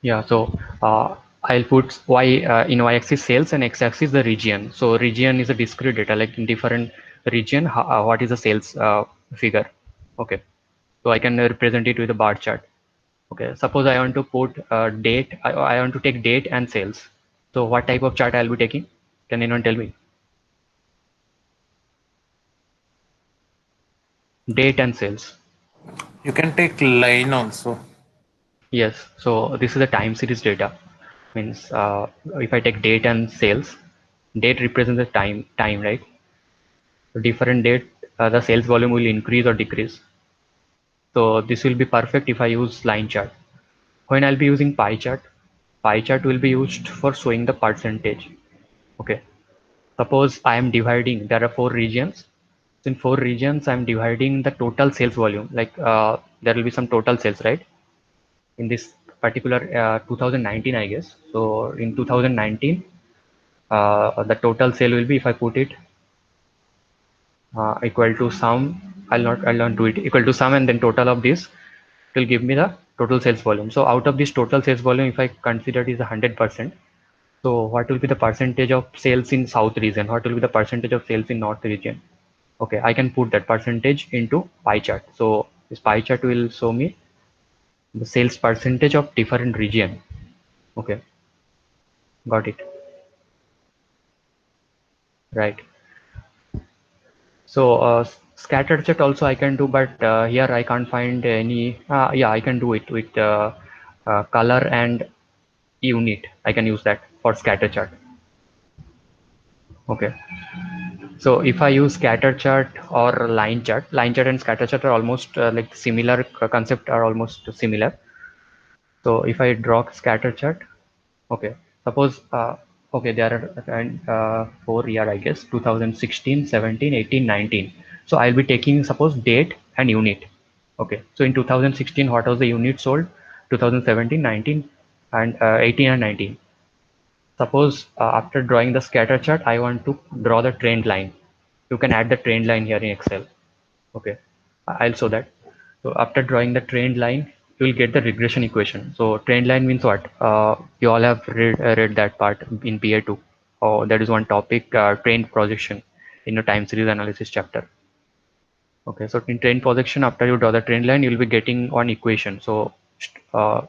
Yeah, so I'll put y in y-axis sales and x-axis the region. So region is a discrete data, like in different region, what is the sales figure? Okay, so I can represent it with a bar chart. Okay, suppose I want to put date. I want to take date and sales. So what type of chart I'll be taking? Can anyone tell me? Date and sales. You can take line also. Yes. So this is the time series data. Means if I take date and sales, date represents the time, right? So different date, the sales volume will increase or decrease. So this will be perfect if I use line chart. When I'll be using pie chart will be used for showing the percentage. Okay. Suppose I am dividing, there are four regions. In four regions, I'm dividing the total sales volume. Like there will be some total sales, right? In this particular 2019, I guess. So in 2019, the total sale will be, if I put it equal to sum, I'll not do it, equal to sum and then total of this, it will give me the total sales volume. So out of this total sales volume, if I consider it is 100%, so what will be the percentage of sales in south region? What will be the percentage of sales in north region? Okay, I can put that percentage into pie chart. So this pie chart will show me the sales percentage of different region. Okay, got it. Right. So scattered chart also I can do, but here I can't find any. Yeah, I can do it with color and unit. I can use that for scatter chart. Okay. So if I use scatter chart or line chart and scatter chart are almost like similar concept are almost similar. So if I draw scatter chart, okay, suppose okay, there are four year, I guess, 2016, 17, 18, 19. So I'll be taking suppose date and unit. Okay, so in 2016, what was the unit sold? 2017, 19, and 18 and 19. Suppose after drawing the scatter chart, I want to draw the trend line. You can add the trend line here in Excel. Okay, I'll show that. So after drawing the trend line, you will get the regression equation. So trend line means what? You all have read that part in PA2. Oh, that is one topic, trend projection in your time series analysis chapter. Okay, so in trend projection, after you draw the trend line, you will be getting one equation. So uh,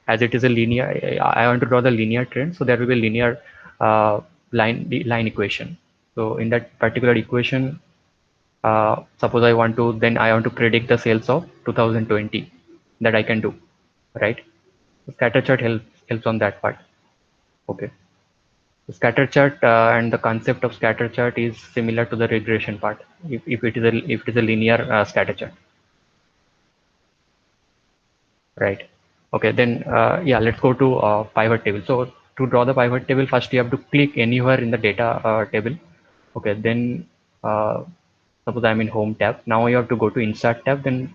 as it is a linear, I want to draw the linear trend. So there will be linear line equation. So in that particular equation, suppose I want to predict the sales of 2020, that I can do, right? Scatter chart helps on that part. Okay. The scatter chart and the concept of scatter chart is similar to the regression part. If it is a linear scatter chart, right? Okay, then yeah, let's go to pivot table. So to draw the pivot table, first you have to click anywhere in the data table. Okay, then suppose I'm in home tab. Now you have to go to insert tab, then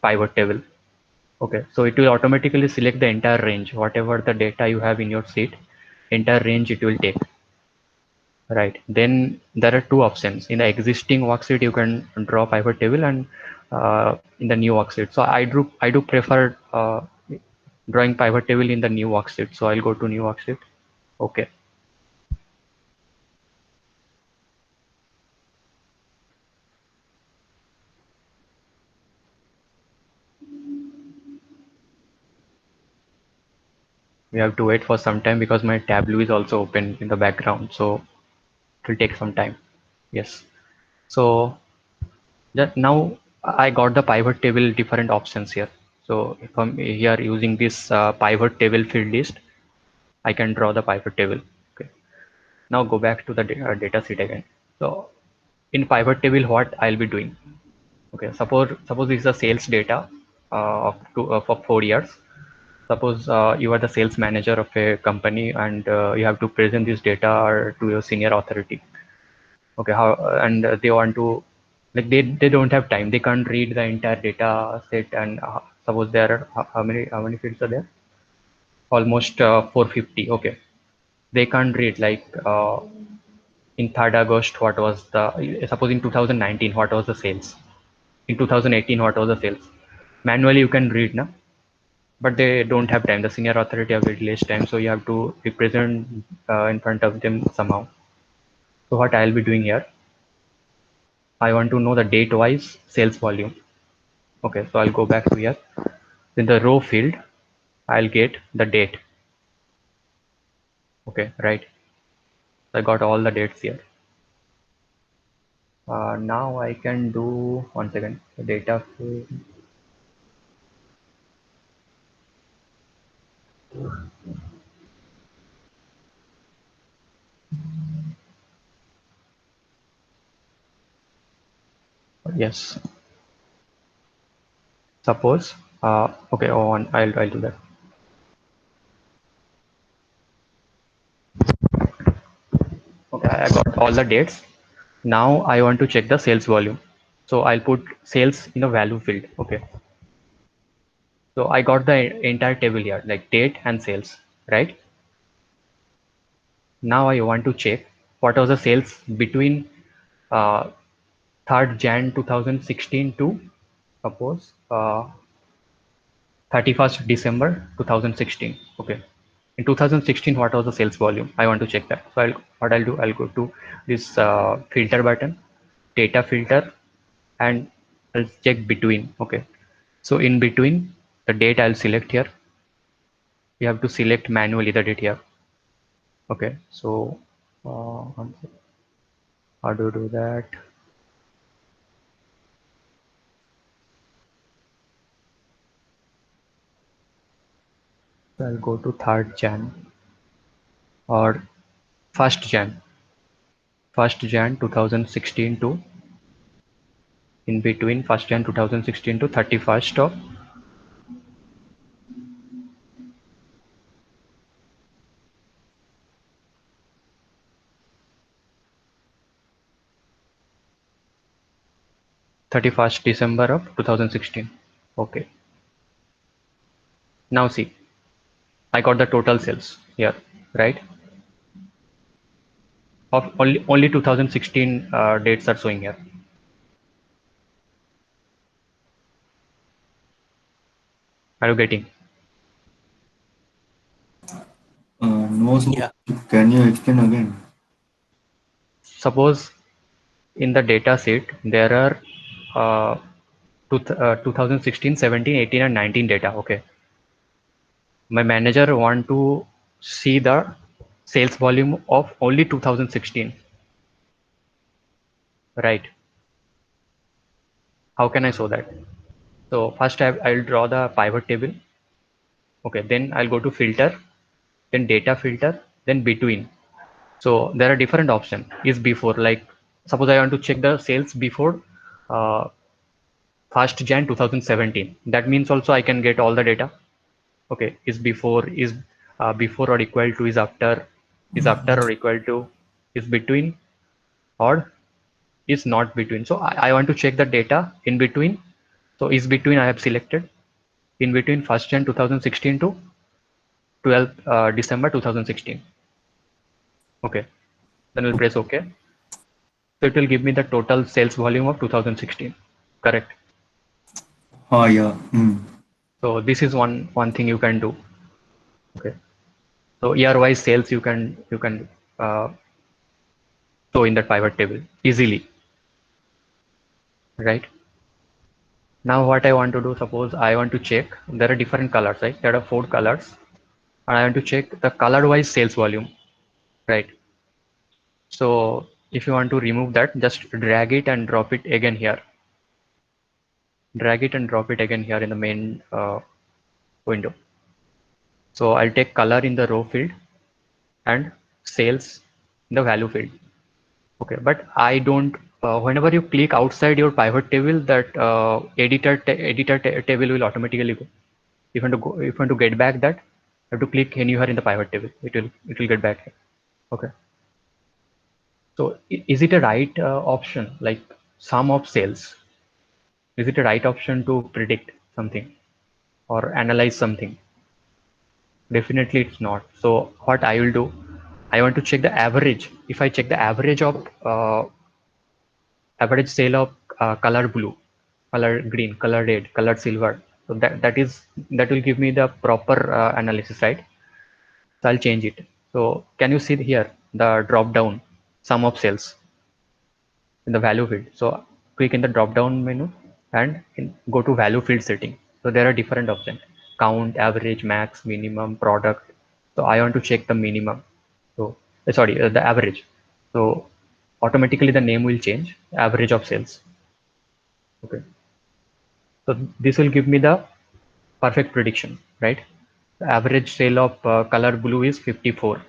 pivot table. Okay, so it will automatically select the entire range, whatever the data you have in your sheet, entire range it will take. Right. Then there are two options. In the existing worksheet, you can draw pivot table, and in the new worksheet. So I do prefer drawing pivot table in the new worksheet. So I'll go to new worksheet. Okay. We have to wait for some time because my Tableau is also open in the background. So it will take some time. Yes. So that now I got the pivot table different options here. So if I'm here using this pivot table field list, I can draw the pivot table. Okay. Now go back to the data sheet again. So in pivot table, what I'll be doing? Okay, suppose this is the sales data for 4 years. Suppose you are the sales manager of a company and you have to present this data to your senior authority. Okay, how and they want to, like, they don't have time. They can't read the entire data set, and suppose there are how many fields are there? Almost 450. Okay, they can't read, like in 3rd August, what was the, suppose in 2019, what was the sales? In 2018, what was the sales? Manually, you can read, na? but they don't have time. The senior authority have very less time, so you have to represent in front of them somehow. So what I'll be doing here, I want to know the date wise sales volume. Okay, so I'll go back to here. In the row field, I'll get the date. Okay, right. I got all the dates here. Now I can do, one second, the data field. Yes. Suppose, okay, on, I'll do that. Okay, I got all the dates. Now I want to check the sales volume. So I'll put sales in a value field. Okay. So I got the entire table here, like date and sales, right? Now I want to check what was the sales between uh, 3rd Jan 2016 to suppose 31st December 2016. Okay. In 2016, what was the sales volume? I want to check that. So what I'll do, I'll go to this filter button, data filter, and I'll check between. Okay. So in between, the date I'll select here. You have to select manually the date here. Okay. So how do you do that? So I'll go to 3rd Jan or 1st Jan. 1st Jan 2016 to in between 1st Jan 2016 to 31st of 31st December of 2016. Okay. Now see, I got the total sales here, right? Of only 2016 dates are showing here. Are you getting? No, so Yeah. can you explain again? Suppose in the data set there are 2016, 17, 18, and 19 data. Okay. My manager want to see the sales volume of only 2016, right? How can I show that? So first I'll draw the pivot table. Okay, then I'll go to filter, then data filter, then between. So there are different options. Is before, like suppose I want to check the sales before uh, 1st Jan 2017. That means also I can get all the data. Okay, is before, is before or equal to, is after or equal to, is between, or is not between. So I want to check the data in between. So is between I have selected, in between 1st Jan 2016 to 12th December 2016. Okay, then we'll press OK. So it will give me the total sales volume of 2016. Correct. Yeah. So this is one thing you can do. Okay. So year-wise sales you can uh, show in that pivot table easily. Right. Now what I want to do, suppose I want to check, there are different colors, right? There are 4 colors, and I want to check the color-wise sales volume. Right. So if you want to remove that, just drag it and drop it again here. Drag it and drop it again here in the main window. So I'll take color in the row field and sales in the value field. Okay, but I don't. Whenever you click outside your pivot table, that editor table will automatically go. If you want to go, if you want to get back that, you have to click anywhere in the pivot table. It will get back here. Okay. So is it a right option, like sum of sales? Is it a right option to predict something or analyze something? Definitely it's not. So what I will do, I want to check the average. If I check the average of average sale of color blue, color green, color red, color silver, So that will give me the proper analysis, right? So I'll change it. So can you see here the drop down sum of sales in the value field? So click in the drop down menu and go to value field setting. So there are different options: count, average, max, minimum, product. So I want to check the minimum. So sorry, the average. So automatically the name will change, average of sales. Okay. So this will give me the perfect prediction, right? The average sale of color blue is 54.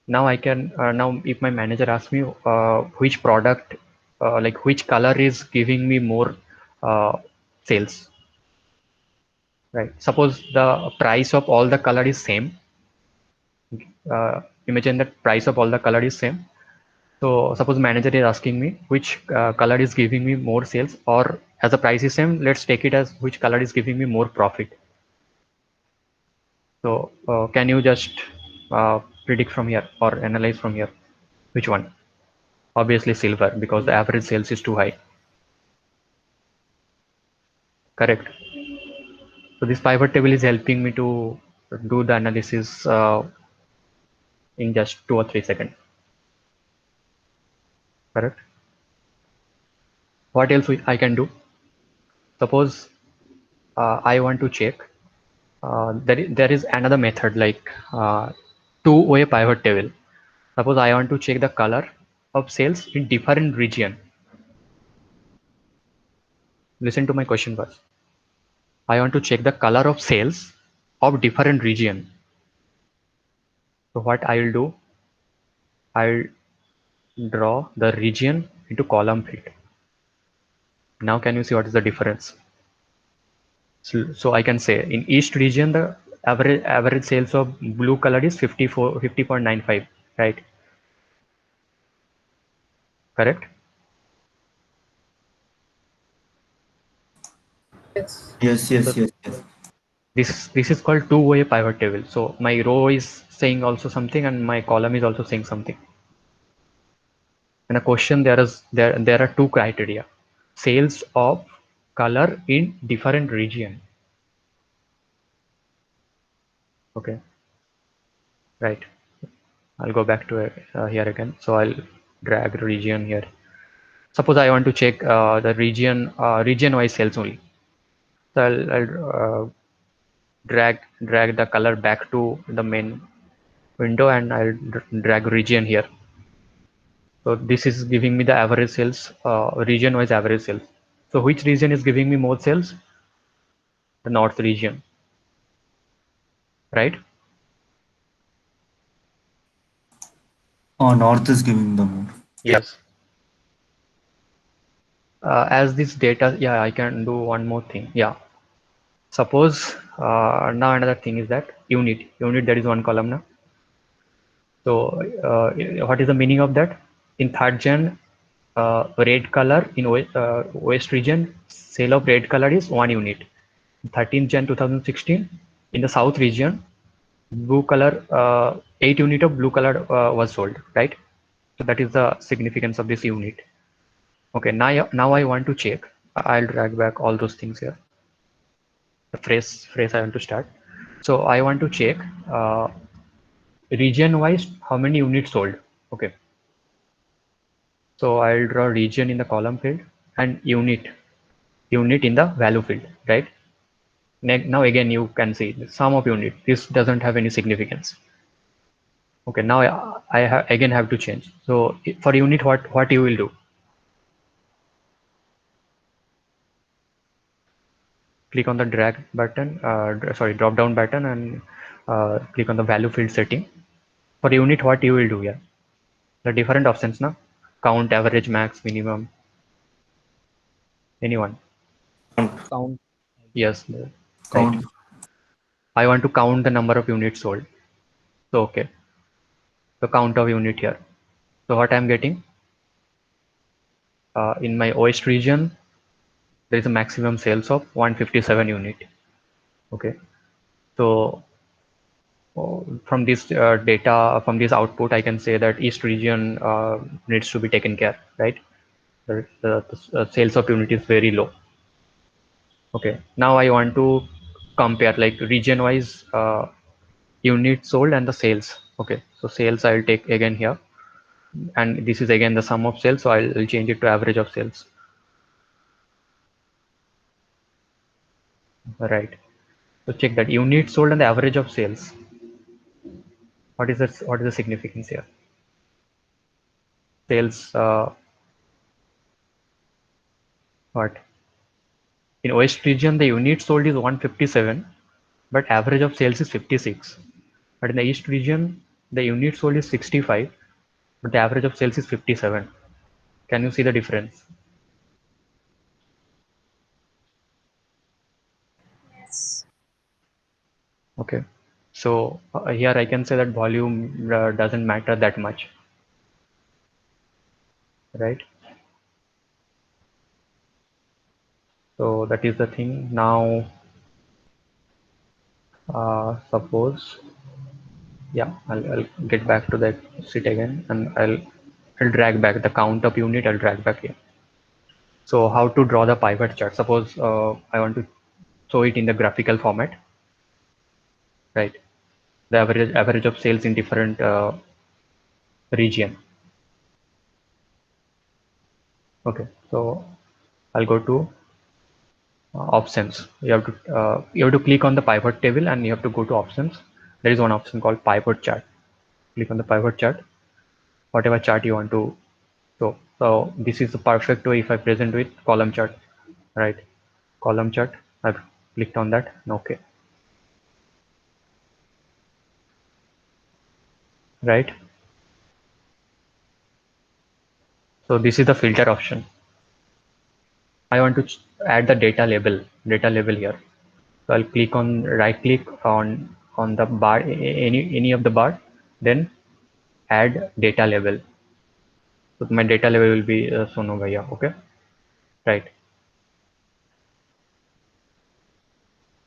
Now I can now if my manager asks me which product, like which color is giving me more sales, right? Suppose the price of all the color is same. Imagine that price of all the color is same. So suppose manager is asking me which color is giving me more sales, or as the price is same, let's take it as which color is giving me more profit. So can you just predict from here or analyze from here which one? Obviously silver, because the average sales is too high. Correct. So this pivot table is helping me to do the analysis in just 2 or 3 seconds. Correct. What else I can do? Suppose I want to check. There is another method like two-way pivot table. Suppose I want to check the color of sales in different region. Listen to my question first. I want to check the color of sales of different region. So what I will do, I'll draw the region into column field. Now can you see what is the difference? So I can say in east region the average sales of blue color is 50.95, right? Correct. Yes. Yes, So yes, yes, yes. this is called two-way pivot table. So my row is saying also something and my column is also saying something. In a question there are two criteria: sales of color in different region. Okay, right. I'll go back to here again. So I'll drag region here. Suppose I want to check the region wise sales only. So I'll drag the color back to the main window and I'll drag region here. So this is giving me the average sales, region wise average sales. So which region is giving me more sales? The north region, right? North is giving the more. Yes. As this data, yeah, I can do one more thing. Yeah. Suppose now another thing is that unit, that is one column now. So what is the meaning of that? In third gen, red color in west region, sale of red color is 1 unit. 13th Jan 2016, in the south region, blue color 8 unit of blue color was sold, right? So that is the significance of this unit. Okay, now I want to check. I'll drag back all those things here. The phrase I want to start. So I want to check region wise how many units sold. Okay, so I'll draw region in the column field and unit in the value field, right? Now again you can see the sum of unit. This doesn't have any significance. Okay, now again have to change. So for unit, what you will do? Click on the drag button, drop down button, and click on the value field setting. For unit, what you will do here? The different options now: count, average, max, minimum. Anyone? Count. Yes, right. Count. I want to count the number of units sold. So okay, the count of unit here. So what I'm getting in my West region, there is a maximum sales of 157 unit. Okay, so from this data, from this output, I can say that East region needs to be taken care, right? The sales of unit is very low. Okay, now I want to compare like region wise units sold and the sales. Okay, so sales I'll take again here, and this is again the sum of sales, so I'll change it to average of sales. Right. So check that units sold and the average of sales. What is this? What is the significance here? Sales. What? In West region, the unit sold is 157, but average of sales is 56. But in the East region, the unit sold is 65, but the average of sales is 57. Can you see the difference? Yes. Okay. So here I can say that volume doesn't matter that much, right? So that is the thing. Now, suppose, yeah, I'll get back to that sheet again, and I'll drag back the count of unit. I'll drag back here. So how to draw the pivot chart? Suppose I want to show it in the graphical format, right? The average of sales in different region. Okay, so I'll go to options. You have to click on the pivot table and you have to go to options. There is one option called pivot chart. Click on the pivot chart, whatever chart you want to show. So this is the perfect way if I present with column chart, right? Column chart. I've clicked on that. Okay, right? So this is the filter option. I want to add the data label here. So I'll click on right click on the bar, any of the bar, then add data label. So my data label will be Sono Bhaiya. Okay, right.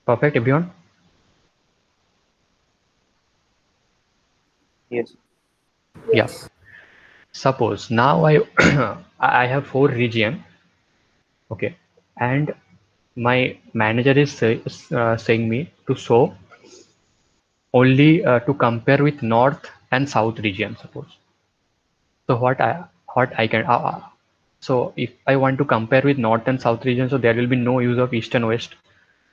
Perfect, everyone. Yes. Yeah. Suppose now I I have 4 region. Okay, and my manager is saying me to show only to compare with north and south region. Suppose. So what I can so if I want to compare with north and south region, so there will be no use of east and west,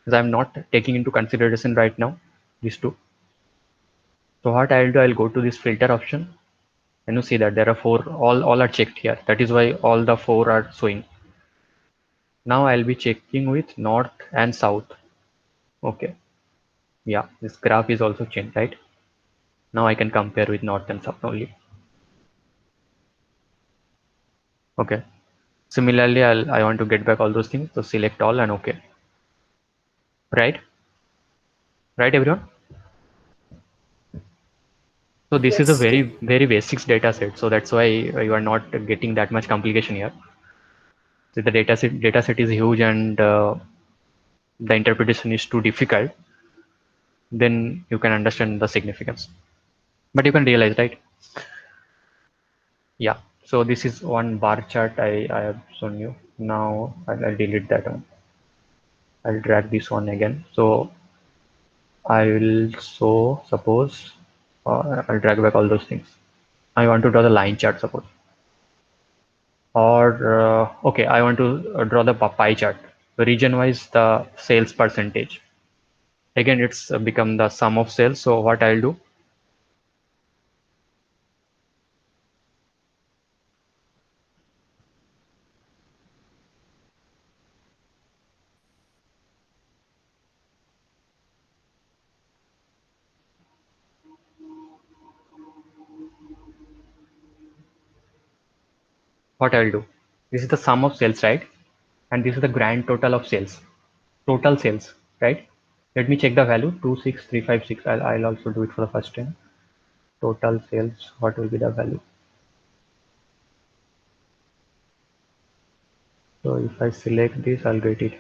because I'm not taking into consideration right now these two. So what I'll do, I'll go to this filter option, and you see that there are 4, all are checked here. That is why all the 4 are showing. Now I'll be checking with north and south. Okay, yeah, this graph is also changed, right? Now I can compare with north and south only. Okay, similarly I want to get back all those things, so select all and okay, right everyone. So this is a Yes. very basics data set, so that's why you are not getting that much complication here. So the data set is huge, and the interpretation is too difficult, then you can understand the significance, but you can realize, right? Yeah, so this is one bar chart I have shown you. Now I'll delete that one. I'll drag this one again. So I will show, suppose I'll drag back all those things. I want to draw the line chart, suppose, or okay, I want to draw the pie chart, region wise the sales percentage. Again, it's become the sum of sales. So what I'll do, this is the sum of sales, right? And this is the grand total of sales, total sales, right? Let me check the value 26356. I'll also do it for the first time. Total sales, what will be the value? So if I select this, I'll get it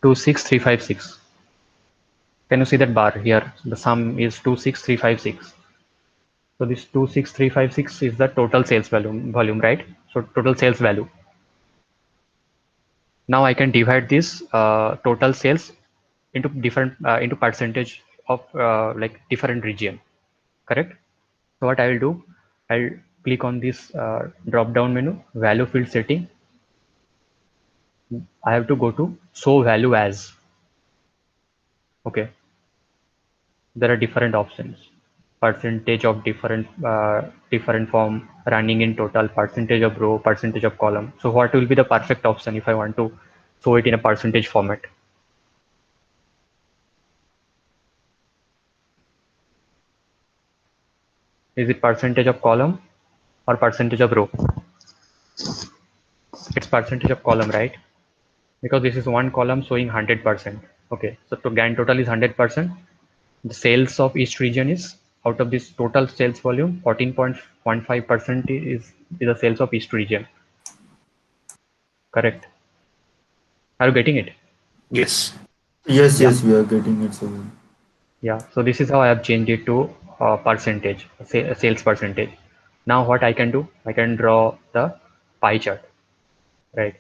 26356. Can you see that bar here? The sum is 26356. So this 26356 is the total sales volume, right? So total sales value. Now I can divide this total sales into different into percentage of like different region, correct? So what I will do, I'll click on this drop down menu, value field setting. I have to go to show value as. Okay, there are different options. Percentage of different form, running in total, percentage of row, percentage of column. So what will be the perfect option if I want to show it in a percentage format? Is it percentage of column or percentage of row? It's percentage of column, right? Because this is one column showing 100%. Okay, so to grand total is 100%. The sales of each region is, out of this total sales volume, 14.15% is the sales of each region. Correct. Are you getting it? Yes. Yes, Yeah. yes, we are getting it. So Yeah. So this is how I have changed it to percentage, sales percentage. Now what I can do, I can draw the pie chart, right?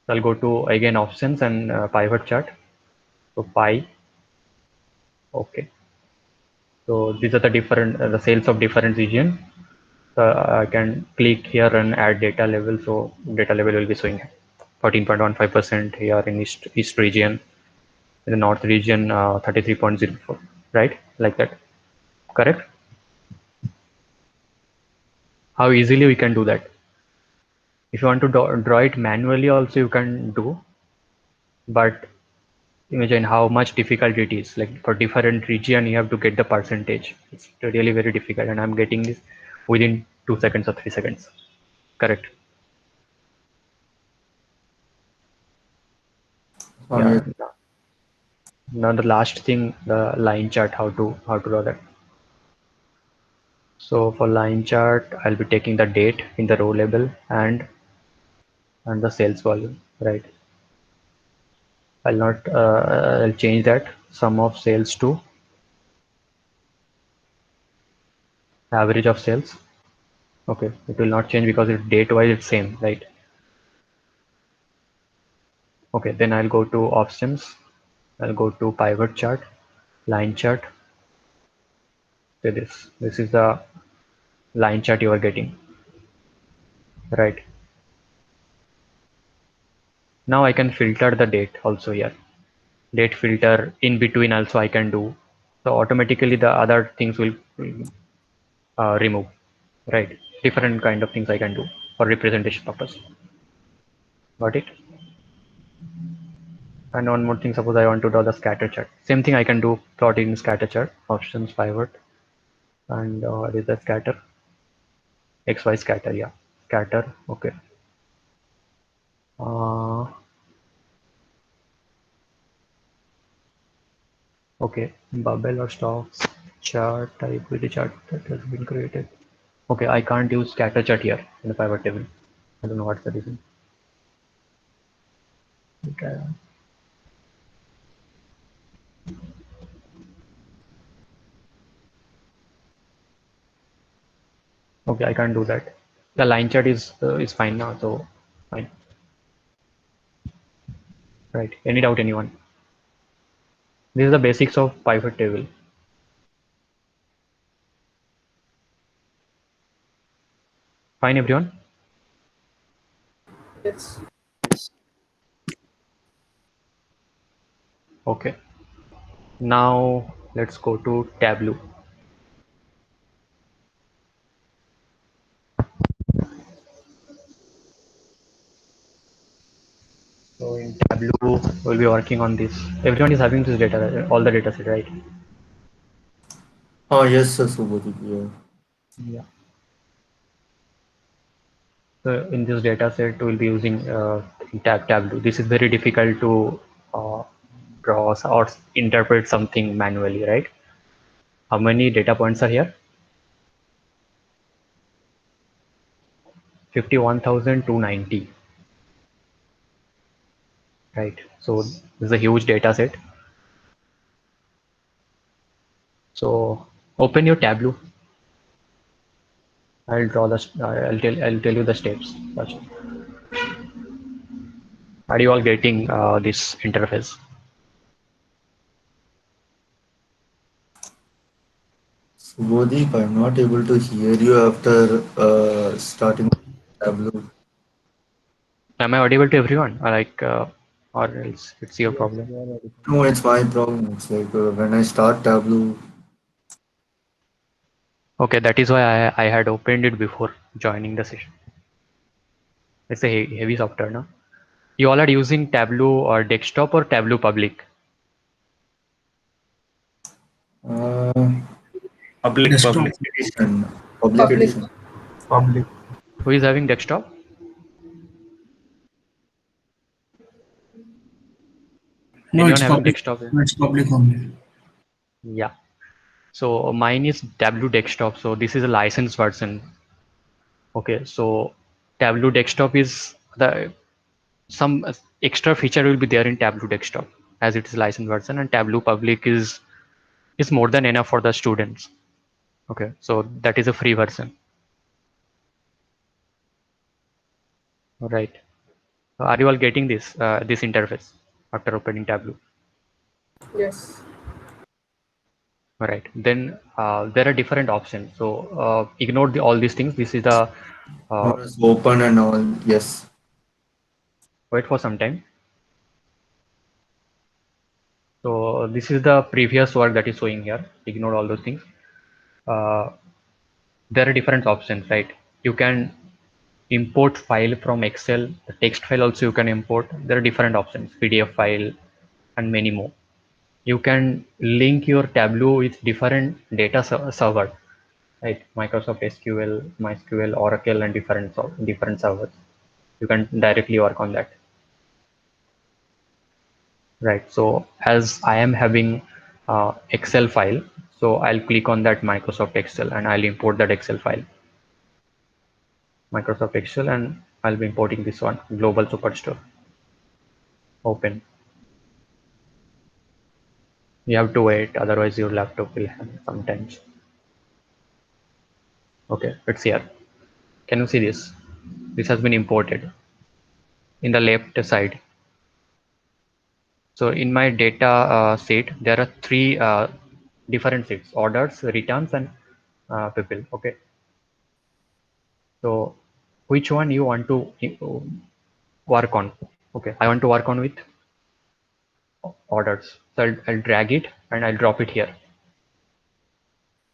So I'll go to again options and pivot chart. So pie. Okay. So these are the different the sales of different region. I can click here and add data level. So data level will be showing 14.15% here in east region, in the north region 33.04, right? Like that. Correct? How easily we can do that? If you want to draw it manually also you can do, but imagine how much difficult it is. Like for different region you have to get the percentage. It's really very difficult, and I'm getting this within 2 seconds or 3 seconds. Correct. yes. Yeah. Now the last thing, the line chart, how to draw that. So for line chart, I'll be taking the date in the row label and the sales volume, right? I'll change that sum of sales to average of sales. Okay, it will not change because it's date wise it's same, right? Okay, then I'll go to options. I'll go to pivot chart, line chart. So this is the line chart you are getting, right? Now I can filter the date also here. Date filter in between also I can do. So automatically the other things will remove, right? Different kind of things I can do for representation purpose. Got it? And one more thing, suppose I want to draw the scatter chart. Same thing I can do, plot in scatter chart, options pivot, and what is the scatter? XY scatter, yeah. Scatter, okay. Uh, okay, bubble or stock chart type with the chart that has been created. Okay, I can't use scatter chart here in the pivot table. I don't know what's the reason. Okay. Okay, I can't do that. The line chart is fine now, so fine. Right. Any doubt, anyone? This is the basics of pivot table. Fine, everyone. Yes. Okay. Now let's go to Tableau. So in Tableau, we'll be working on this. Everyone is having this data, all the data set, right? Yes, sir, Subhadip, yeah. Yeah. So in this data set, we'll be using Tableau. This is very difficult to uh, draw or interpret something manually, right? How many data points are here? 51,290. Right. So this is a huge data set. So open your Tableau. I'll draw the. I'll tell you the steps first. Are you all getting this interface? Subodhik, I'm not able to hear you after starting Tableau. Am I audible to everyone? Or else it's your Yes, problem? you are audible. No, it's my problem. It's like when I start Tableau, Okay, that is why I had opened it before joining the session. It's a heavy software, no? You all are using Tableau or desktop or Tableau public? uh, Public, Desktop. public. edition, public Public. edition. Public. Who is having desktop? No, Anyone it's having public. desktop? No, it's public only. Yeah. So mine is Tableau desktop. So this is a licensed version. Okay. So Tableau desktop is some extra feature will be there in Tableau desktop as it is licensed version, and Tableau public is more than enough for the students. Okay. So that is a free version. All right. Are you all getting this interface after opening Tableau? Yes. All right. Then there are different options. So ignore all these things. This is the Or it's open and all. Yes. wait for some time. So this is the previous work that is showing here. Ignore all those things. Uh, there are different options, right? You can import file from Excel. The text file also you can import. There are different options, PDF file and many more. You can link your Tableau with different data server, right? Microsoft SQL, MySQL, Oracle, and different servers. You can directly work on that, right? So as I am having Excel file, so I'll click on that Microsoft Excel and I'll import that Excel file, Microsoft Excel, and I'll be importing this one, Global Superstore. Open. You have to wait, otherwise your laptop will hang sometimes. Okay, it's here. Can you see this? This has been imported in the left side. So in my data sheet, there are three different sheets: orders, returns, and people. Okay. So which one you want to work on? Okay, I want to work on with orders. So I'll drag it and I'll drop it here.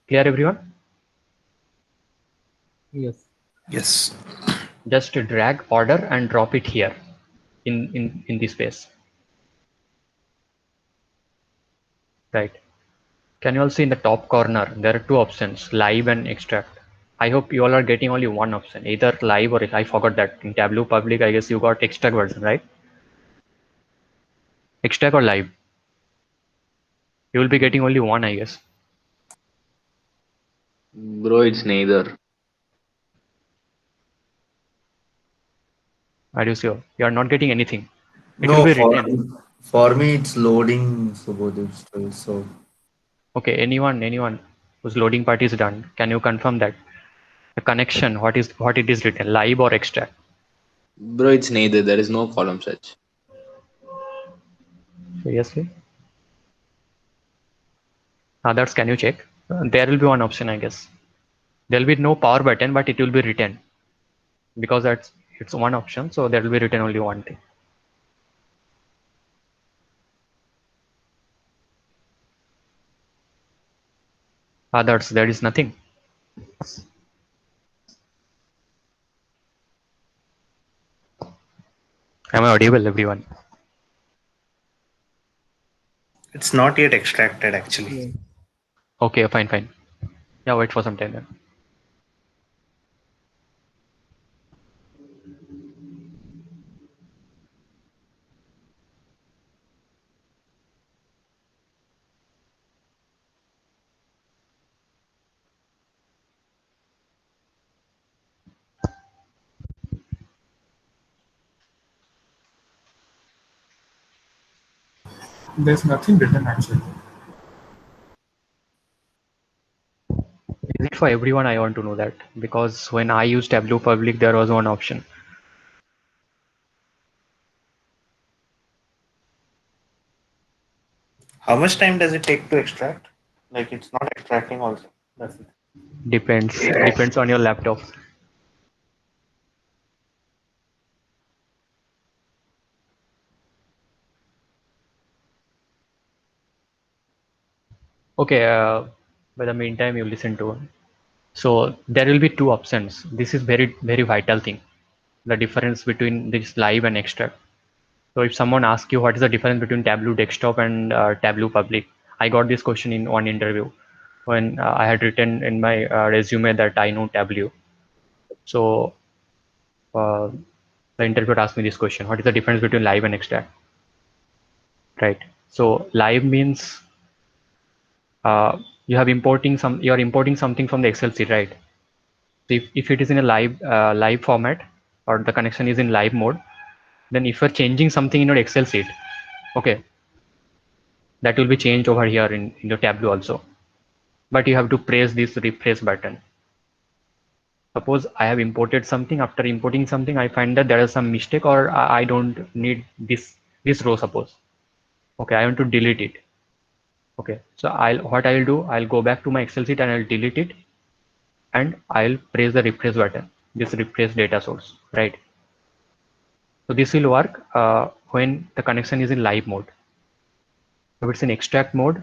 Clear, everyone? Yes. Yes. Just drag order and drop it here in this space. Right. Can you all see in the top corner, there are two options, live and extract. I hope you all are getting only one option, either live or I forgot that. In Tableau public, I guess you got extract version, right? Extract or live. You will be getting only one, I guess. Bro, it's neither. Are you sure? You are not getting anything. It will No, be for written. for me it's loading Subodhik still. So Okay, anyone whose loading part is done, can you confirm that? The connection, what it is written, live or extract? Bro, it's neither. There is no column such. Seriously? Others, can you check? There will be one option, I guess. There will be no power button, but it will be written. Because it's one option, so there will be written only one thing. Others, there is nothing. Am I audible, everyone? It's not yet extracted actually. Yes. Okay, fine. Yeah, wait for some time then. There's nothing written actually. Is it for everyone? I want to know that, because when I used Tableau Public, there was one option. How much time does it take to extract? Like it's not extracting also. That's it. Depends on your laptop. Okay, by the meantime you listen to. So there will be two options. This is very vital thing. The difference between this live and extract. So if someone asks you what is the difference between Tableau desktop and Tableau public, I got this question in one interview when I had written in my resume that I know Tableau. So uh, the interviewer asked me this question: what is the difference between live and extract? Right. So live means you are importing something from the Excel sheet, right? So if it is in a live format or the connection is in live mode, then if you're changing something in your Excel sheet, okay, that will be changed over here in your Tableau also. But you have to press this refresh button. Suppose I have imported something. After importing something, I find that there is some mistake or I don't need this row, suppose. Okay, I want to delete it. Okay, so I'll do, I'll go back to my Excel sheet and I'll delete it, and I'll press the refresh button, this refresh data source, right? So this will work when the connection is in live mode. If it's in extract mode,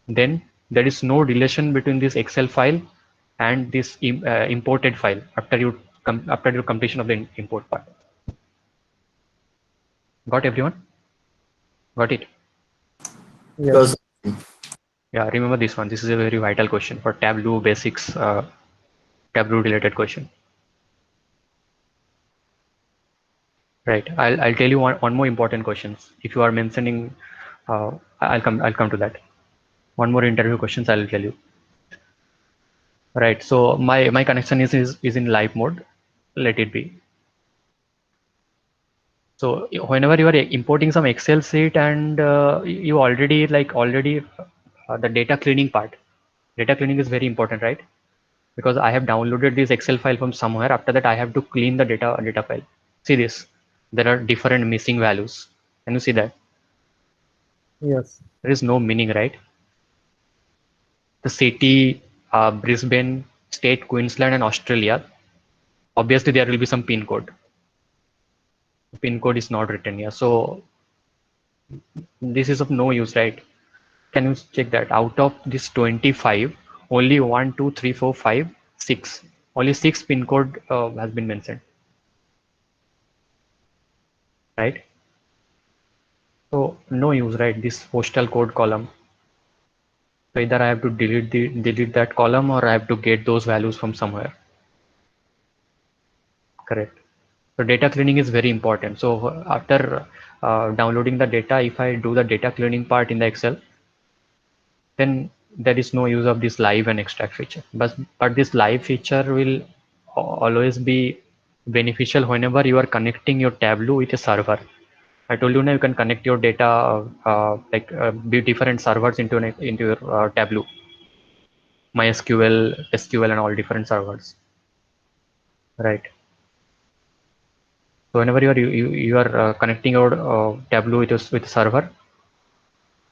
then there is no relation between this Excel file and this imported file after your completion of the import part. Got everyone? Got it? Because Yeah, remember this one. This is a very vital question for Tableau basics, Tableau related question. Right. I'll tell you one more important questions. If you are mentioning, I'll come to that. One more interview questions I'll tell you. Right. So my connection is in live mode. Let it be. So whenever you are importing some Excel sheet and you already the data cleaning part. Data cleaning is very important, right? Because I have downloaded this Excel file from somewhere. After that, I have to clean the data file. See this. There are different missing values. Can you see that? Yes. There is no meaning, right? The city, Brisbane, state, Queensland, and Australia. Obviously, there will be some pin code. The pin code is not written here. So this is of no use, right? Can you check that? Out of this 25, only 1, 2, 3, 4, 5, 6. Only 6 pin code has been mentioned. Right? So no use, right? This postal code column. So either I have to delete that column or I have to get those values from somewhere. Correct. So data cleaning is very important. So after downloading the data, if I do the data cleaning part in the Excel, then there is no use of this live and extract feature. But this live feature will always be beneficial whenever you are connecting your Tableau with a server. I told you now you can connect your data be different servers into your Tableau, MySQL, SQL, and all different servers, right? So whenever you are connecting your Tableau with a server,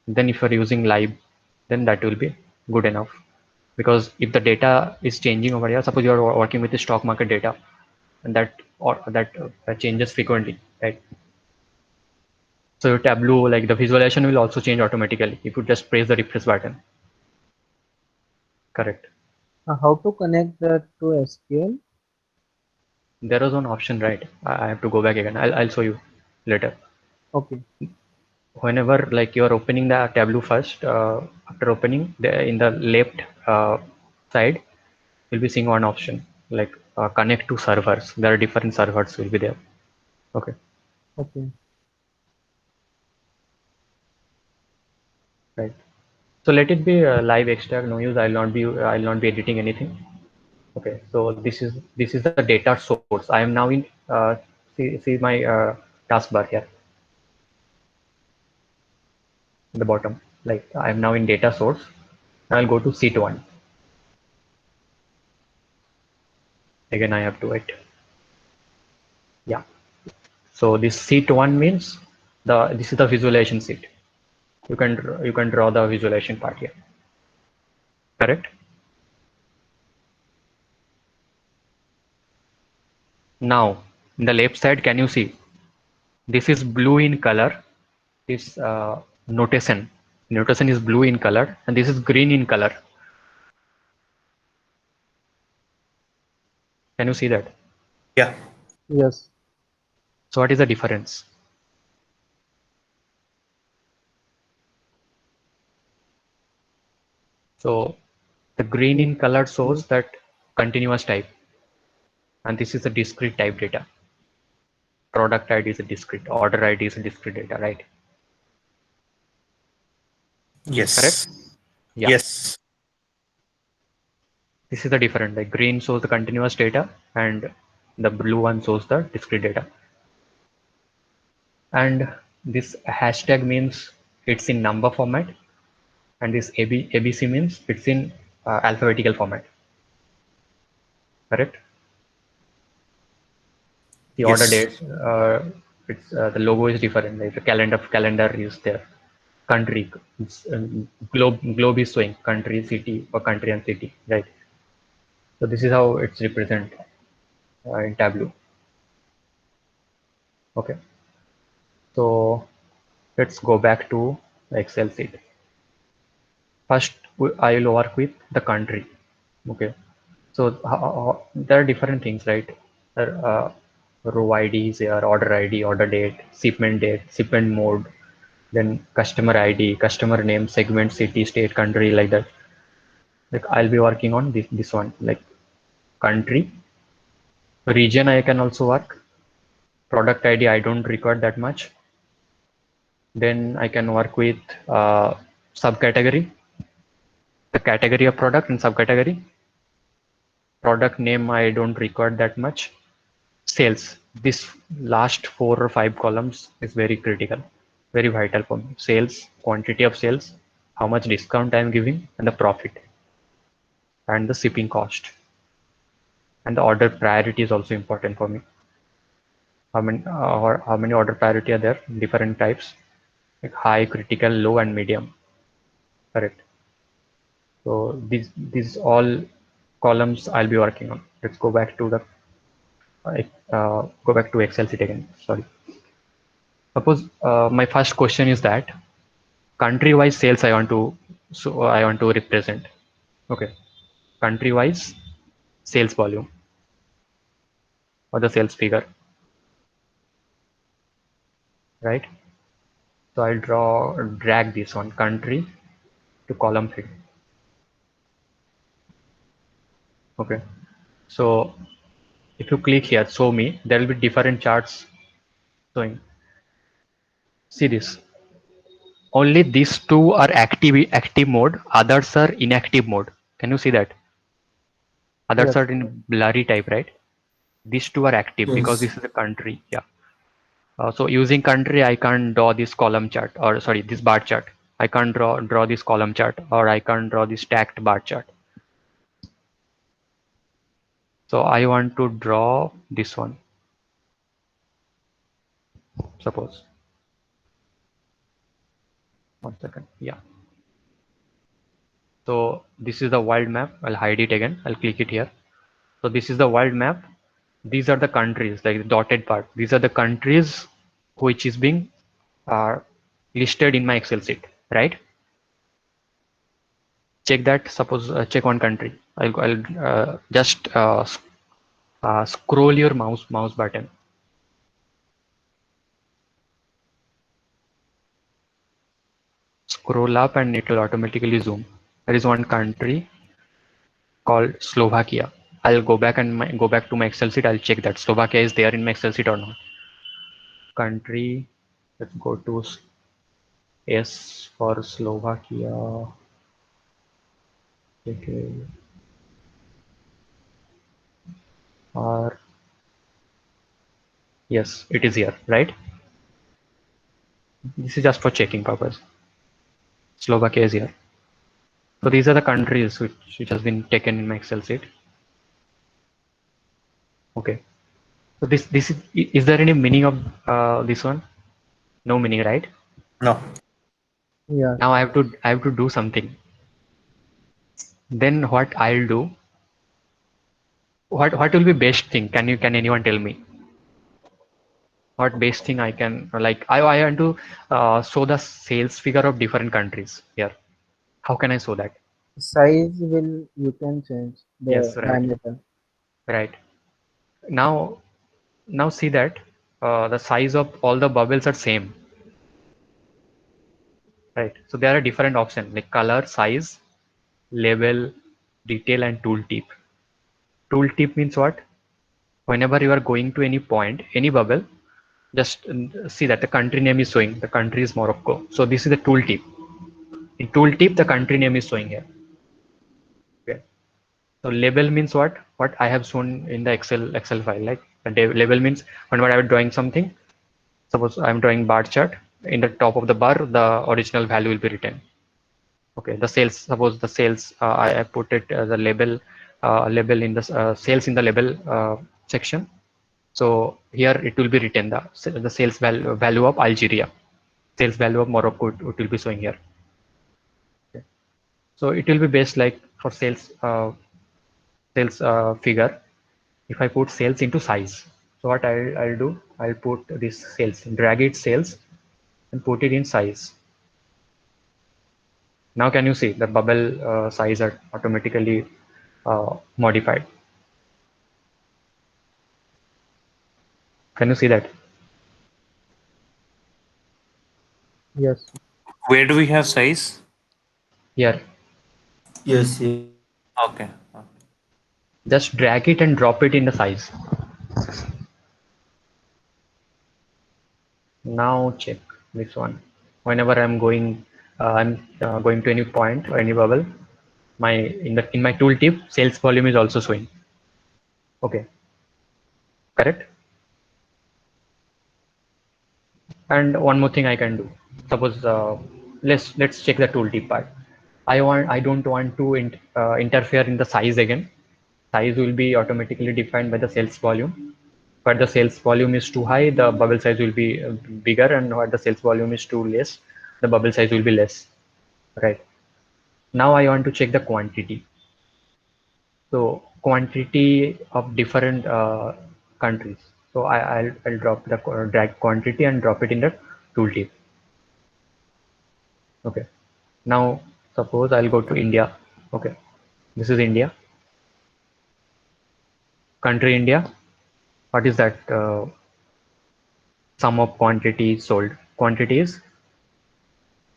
then if you are using live, then that will be good enough. Because if the data is changing over here, suppose you are working with the stock market data, and that changes frequently, right? So your Tableau, like the visualization will also change automatically if you just press the refresh button. Correct. How to connect that to SQL? There is one option, right? I have to go back again. I'll show you later. Okay. Whenever like you are opening the Tableau first, after opening in the left side, you'll be seeing one option like connect to servers. There are different servers will be there. Okay. Okay. Right. So let it be live extract, no use. I'll not be editing anything. Okay. So this is the data source. I am now in see my taskbar here. The bottom, like I am now in data source. I'll go to sheet 1. Again, I have to wait. Yeah. So this sheet 1 means this is the visualization sheet. You can draw the visualization part here. Correct? Now, in the left side, can you see? This is blue in color. This notation. Notation is blue in color, and this is green in color. Can you see that? Yeah. Yes. So what is the difference? So the green in color shows that continuous type, and this is a discrete type data. Product ID is a discrete, order ID is a discrete data, right? Yes. Correct? Yeah. Yes. This is the different. Like green shows the continuous data, and the blue one shows the discrete data. And this hashtag means it's in number format, and this ABC means it's in alphabetical format. Correct? The order Yes. dates, it's the logo is different. Like the calendar is there. Country, globe is showing country, city, or country and city, right? So this is how it's represented in Tableau. Okay. So let's go back to the Excel sheet. First, I will work with the country. Okay. So there are different things, right? There are row IDs, there are order ID, order date, shipment mode, then customer ID, customer name, segment, city, state, country, like that. Like I'll be working on this one, like country. Region I can also work. Product ID I don't require that much. Then I can work with subcategory, the category of product and subcategory. Product name I don't require that much. Sales, this last 4 or 5 columns is very critical, very vital for me. Sales, quantity of sales, how much discount I am giving, and the profit, and the shipping cost. And the order priority is also important for me. How many order priority are there? Different types, like high, critical, low, and medium. Correct. So these all columns I'll be working on. Let's go back to the go back to Excel sheet again. Sorry. Suppose my first question is that country-wise sales I want to represent. Okay, country-wise sales volume or the sales figure, right? So I'll drag this one country to column field. Okay, so if you click here, show me, there will be different charts showing. See this. Only these two are active mode, others are inactive mode. Can you see that? Others Yes. are in blurry type, right? These two are active because Yes. this is a country. Yeah. So using country, I can't draw this column chart, or sorry, this bar chart. I can't draw this column chart, or I can't draw this stacked bar chart. So I want to draw this one. Suppose. 1 second. Yeah. So this is the world map. I'll hide it again. I'll click it here. So this is the world map. These are the countries, like the dotted part. These are the countries which is being listed in my Excel sheet, right? Check that. Suppose check one country. I'll just scroll your mouse button. Scroll up and it will automatically zoom. There is one country called Slovakia. I'll go back to my Excel sheet. I'll check that Slovakia is there in my Excel sheet or not. Country. Let's go to S for Slovakia. Okay. Or yes, it is here, right? This is just for checking purpose. Slovakia is here. So these are the countries which has been taken in my Excel sheet. Okay. So this is there any meaning of this one? No meaning, right? No. Yeah. Now I have to do something. Then what I'll do? What will be best thing? Can anyone tell me? What best thing I can, like, I want to show the sales figure of different countries here. How can I show that? Size will you can change Yes, the right, diameter. right. Now, now see that the size of all the bubbles are same, right? So there are different options like color, size, label, detail, and tooltip. Tooltip means what? Whenever you are going to any point, any bubble, just see that the country name is showing. The country is Morocco. So this is the tooltip. In tooltip, the country name is showing here. Okay. So label means what? What I have shown in the Excel file. Like the label means whenever I am drawing something, suppose I'm drawing bar chart, in the top of the bar, the original value will be written. Okay, the sales, suppose the sales, I put it as a label, label in the sales in the label section. So here it will be written the sales value of Algeria, sales value of Morocco, it will be showing here. Okay. So it will be best like for sales figure. If I put sales into size, so what I'll do, I'll put this sales, drag it sales, and put it in size. Now can you see the bubble size are automatically modified? Can you see that? Yes. Where do we have size? Here, Yes, yes. Okay. just drag it and drop it in the size. Now check this one. Whenever I'm going to any point or any bubble, my in my tooltip, sales volume is also showing. Okay, correct. And one more thing I can do. Suppose let's check the tooltip part. I don't want to interfere in the size again. Size will be automatically defined by the sales volume. But the sales volume is too high, the bubble size will be bigger, and what the sales volume is too less, the bubble size will be less. Right. Now I want to check the quantity. So quantity of different countries. So I'll drop the drag quantity and drop it in the tooltip. Okay. Now suppose I'll go to India. Okay. This is India. Country India. What is that? Sum of quantity sold. Quantity is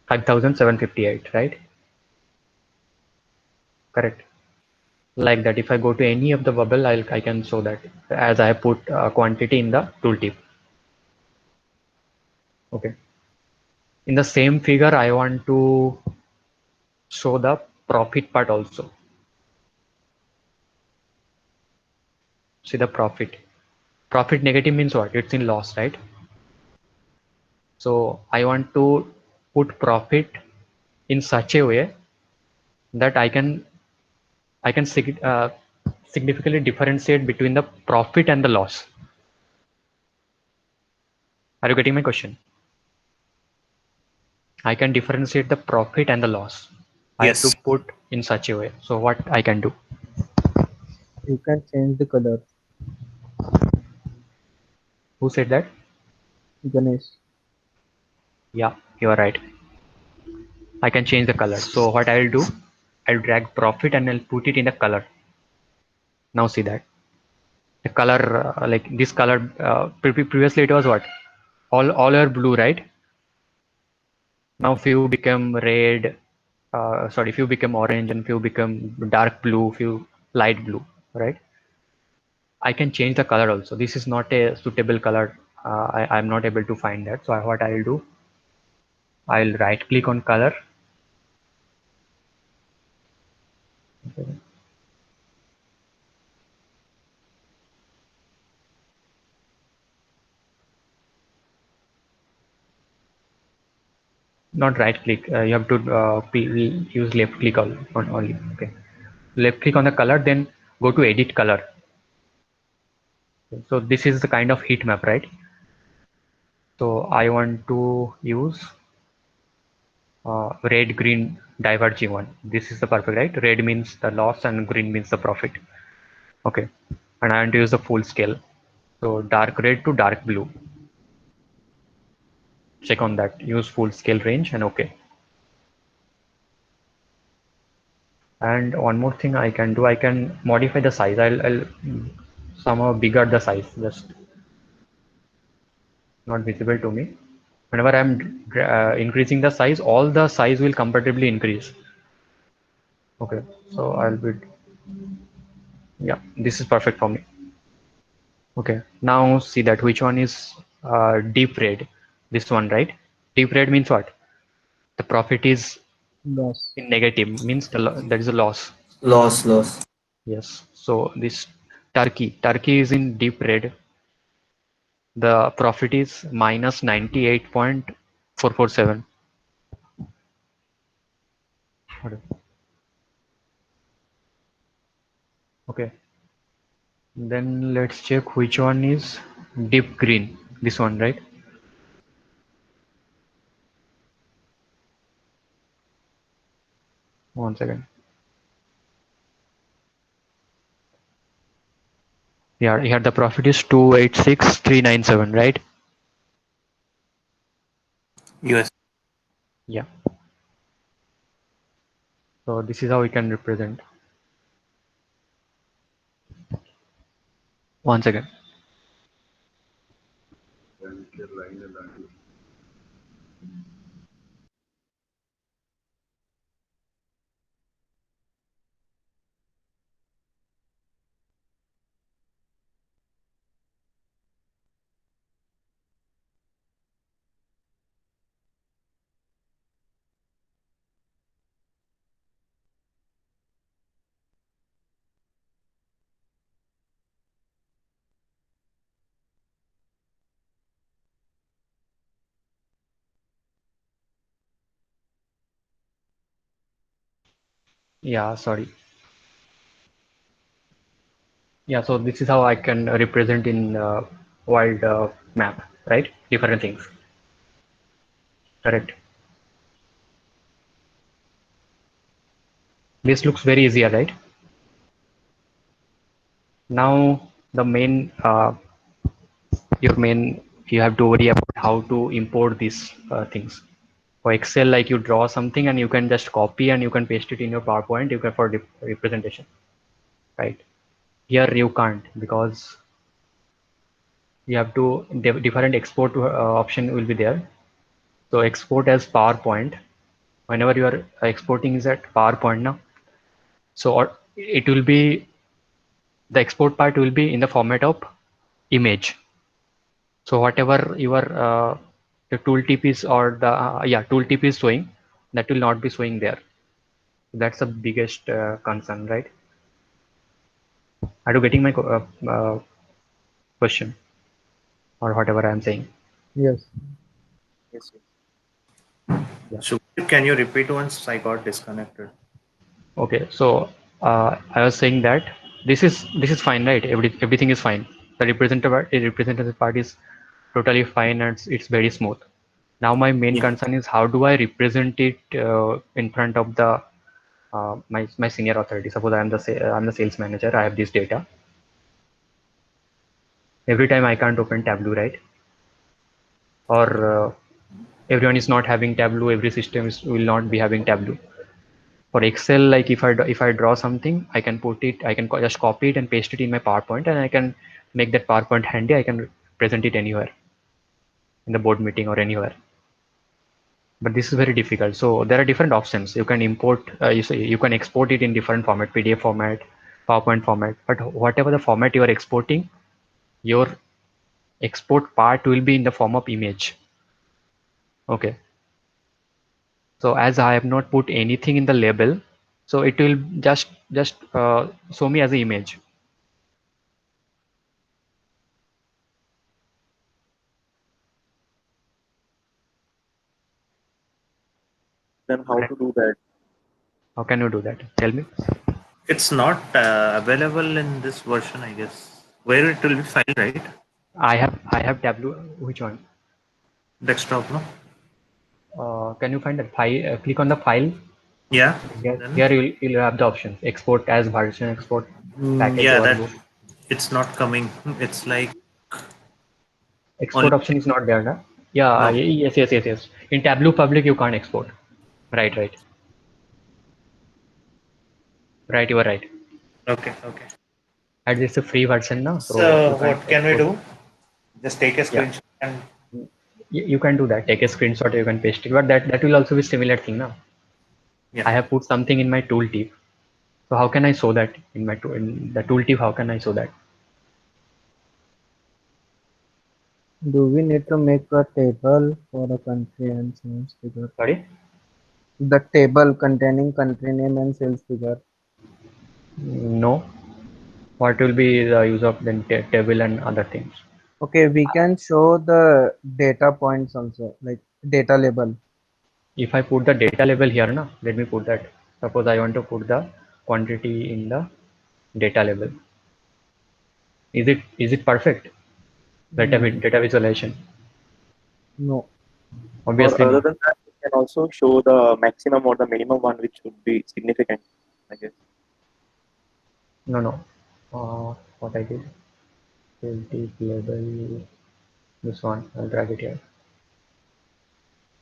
5,758, right? Correct. Like that, if I go to any of the bubble, I can show that as I put quantity in the tooltip. Okay. In the same figure, I want to show the profit part also. See the profit. Profit negative means what? It's in loss, right? So I want to put profit in such a way that I can significantly differentiate between the profit and the loss. Are you getting my question? I can differentiate the profit and the loss. I have to Yes. put in such a way. So what I can do? You can change the color. Who said that? Ganesh. Yeah, you are right. I can change the color. So what I'll do, I'll drag profit and I'll put it in the color. Now see that the color, like this color, previously it was what? All are blue, right? Now few become red, sorry, few become orange and few become dark blue, few light blue, right? I can change the color also. This is not a suitable color. I'm not able to find that. So what I'll do, I'll right click on color. Not right click. You have to use left click on only. Okay. Left click on the color, then go to edit color. So this is the kind of heat map, right? So I want to use red, green, diverging one. This is the perfect, right? Red means the loss and green means the profit. Okay, and I want to use the full scale. So dark red to dark blue. Check on that. Use full scale range and okay. And one more thing I can do, I can modify the size. I'll somehow bigger the size. Just not visible to me. Whenever I'm increasing the size, all the size will comparatively increase. Okay, so I'll be, yeah, this is perfect for me. Okay, now see that which one is deep red. This one, right? Deep red means what? The profit is Loss. in negative, means there is a loss. Loss. Yes, so this Turkey is in deep red. The profit is minus 98.447. Okay, then let's check which one is deep green. This one, right? One second. Yeah, here the profit is 286,397, right? US. Yeah. So this is how we can represent. One second. Yeah, sorry. Yeah, so this is how I can represent in world map, right? Different things. Correct. This looks very easier, right? Now the main, you have to worry about how to import these things. For Excel, like you draw something and you can just copy and you can paste it in your PowerPoint. You can for representation, right? Here you can't because you have to different export option will be there. So export as PowerPoint. Whenever you are exporting is at PowerPoint now. So it will be the export part will be in the format of image. So whatever your the tooltip is or the tooltip is showing, that will not be showing there. That's the biggest concern, right? Are you getting my question or whatever I am saying? Yes. Yes. Yeah. So can you repeat once? I got disconnected. Okay, so I was saying that this is fine, right? Everything is fine. The representative part is totally fine and it's very smooth. Now my main Yeah. concern is how do I represent it in front of the my senior authority. Suppose I'm the sales manager. I have this data. Every time I can't open Tableau, right? Or everyone is not having Tableau. Every system will not be having Tableau. For Excel, like if I draw something, I can put it, I can just copy it and paste it in my PowerPoint, and I can make that PowerPoint handy. I can present it anywhere in the board meeting or anywhere. But this is very difficult. So there are different options. You can import, you can export it in different format, PDF format, PowerPoint format. But whatever the format you are exporting, your export part will be in the form of image. Okay. So as I have not put anything in the label, so it will just show me as an image. Then how to do that? How can you do that? Tell me. It's not available in this version, I guess. Where it will be filed, right? I have Tableau. Which one? Desktop, no? Can you find that file? Click on the file. Yeah. Here, Then here you'll have the options: export as version, export package, yeah, or that both. it's not coming. It's like only Export option is not there, na? Yeah. no. Yes. In Tableau Public, you can't export. Right. Right, you are right. Okay, okay. And it's a free version now, so you So can't what can we export. do? Just take a Yeah, screenshot and you can do that. Take a screenshot, you can paste it, but that will also be similar thing now. yeah. I have put something in my tooltip. So how can I show that in my in the tooltip? How can I show that? Do we need to make a table for a country and sales figure? Sorry? The table containing country name and sales figure. No. What will be the use of then table and other things? Okay, we can show the data points also, like data label. If I put the data label here, na, let me put that. Suppose I want to put the quantity in the data label. Is it perfect? Data visualization? No. Or Obviously other not. than that, you can also show the maximum or the minimum one, which would be significant, I guess. No. What I did? Tooltip label. This one. I'll drag it here.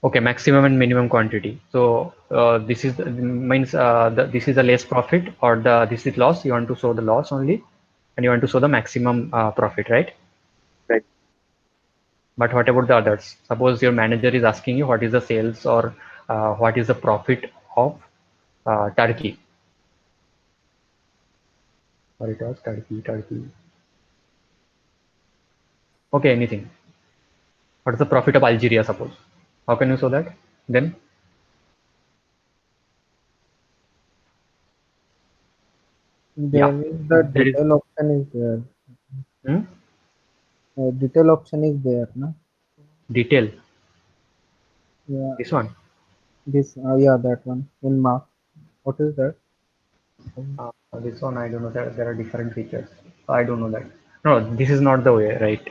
Okay, maximum and minimum quantity. So this is means this is the less profit, or this is loss. You want to show the loss only, and you want to show the maximum profit, right? Right. But what about the others? Suppose your manager is asking you what is the sales or what is the profit of Turkey, or it was Turkey. Okay, anything. What is the profit of Algeria? Suppose. How can you show that? Then yeah, There is the there is. detail option is there. Hmm? Detail option is there, no? Detail. Yeah, This one. this, yeah, that one in mark. What is that? This one I don't know. There are different features. I don't know that. No, this is not the way, right?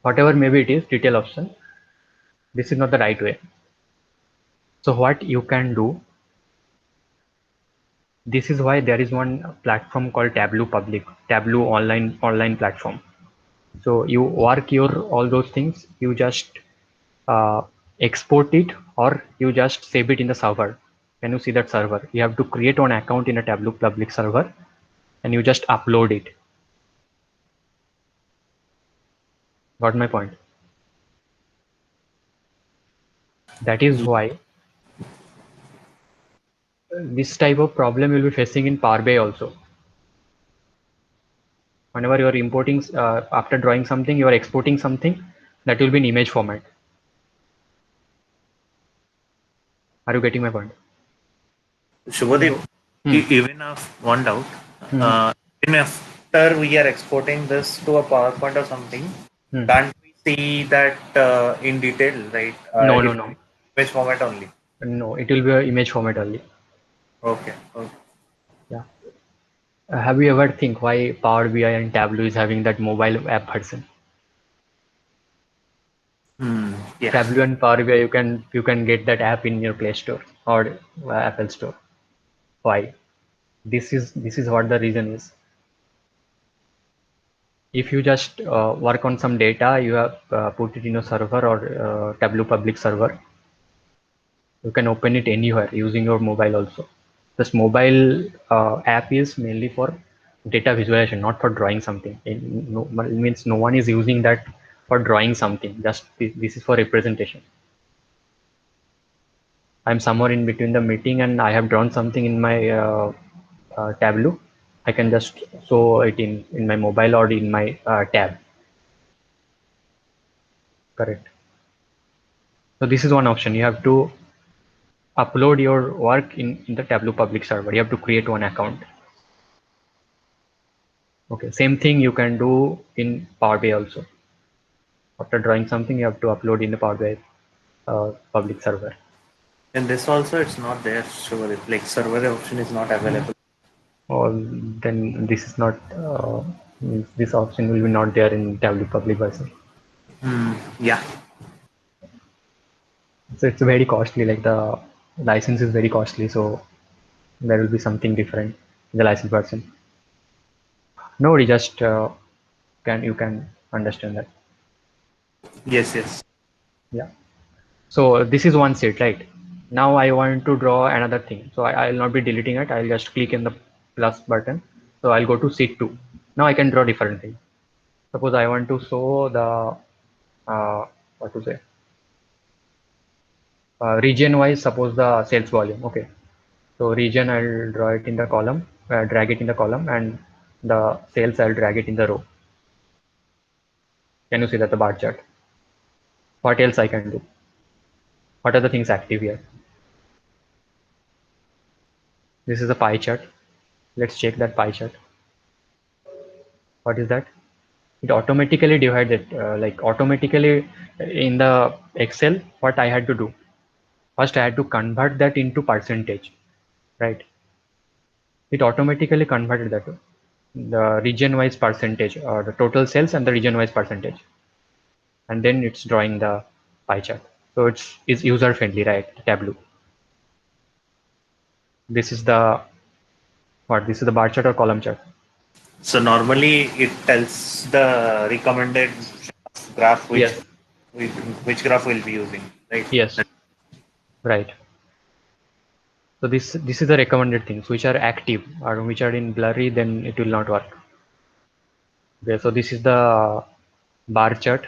Whatever maybe it is, detail option. This is not the right way. So what you can do, this is why there is one platform called Tableau Public, Tableau online platform. So you work your all those things, you just uh, export it, or you just save it in the server. Can you see that server? You have to create an account in a Tableau Public server, and you just upload it. Got my point? That is why this type of problem you'll be facing in Power BI also. Whenever you are importing, after drawing something, you are exporting something, that will be in image format. Are you getting my point? Shubhadeep, Hmm. even of one doubt, Hmm. even after we are exporting this to a PowerPoint or something, Hmm. can't we see that in detail, right? No, If no. image format only. No, it will be a image format only. Okay. Yeah. Have you ever think why Power BI and Tableau is having that mobile app version? Yeah. Tableau and Power BI, you can get that app in your Play Store or Apple Store. Why? This is what the reason is. If you just work on some data, you have put it in a server or Tableau public server. You can open it anywhere using your mobile also. This mobile app is mainly for data visualization, not for drawing something. It means no one is using that for drawing something. Just this is for representation. I'm somewhere in between the meeting and I have drawn something in my Tableau. I can just show it in my mobile or in my tab. Correct. So this is one option. You have to upload your work in the Tableau public server. You have to create one account. Okay, same thing you can do in Power BI also. After drawing something, you have to upload in the Power BI public server. And this also it's not there, Shubhadeep. Like server option is not available. Or then this is not this option will be not there in Tableau public version. Yeah. So it's very costly, like the license is very costly, so there will be something different in the license version. Nobody just you can understand that. Yes. Yeah. So this is one set, right? Now I want to draw another thing. So I will not be deleting it. I'll just click in the plus button. So I'll go to sheet 2. Now I can draw different thing. Suppose I want to show the what to say, region wise, suppose the sales volume. Okay. So region I'll draw it in the column, drag it in the column, and the sales I'll drag it in the row. Can you see that the bar chart? What else I can do? What are the things active here? This is a pie chart. Let's check that pie chart. What is that? It automatically divided, like automatically in the Excel. What I had to do? First, I had to convert that into percentage, right? It automatically converted that to the region-wise percentage, or the total sales and the region-wise percentage, and then it's drawing the pie chart. So it's user-friendly, right? Tableau. This is the what? This is the bar chart or column chart? So normally it tells the recommended graph Yes. which graph we'll be using, right? Yes. Right. So this is the recommended things which are active, or which are in blurry, then it will not work. Okay, so this is the bar chart.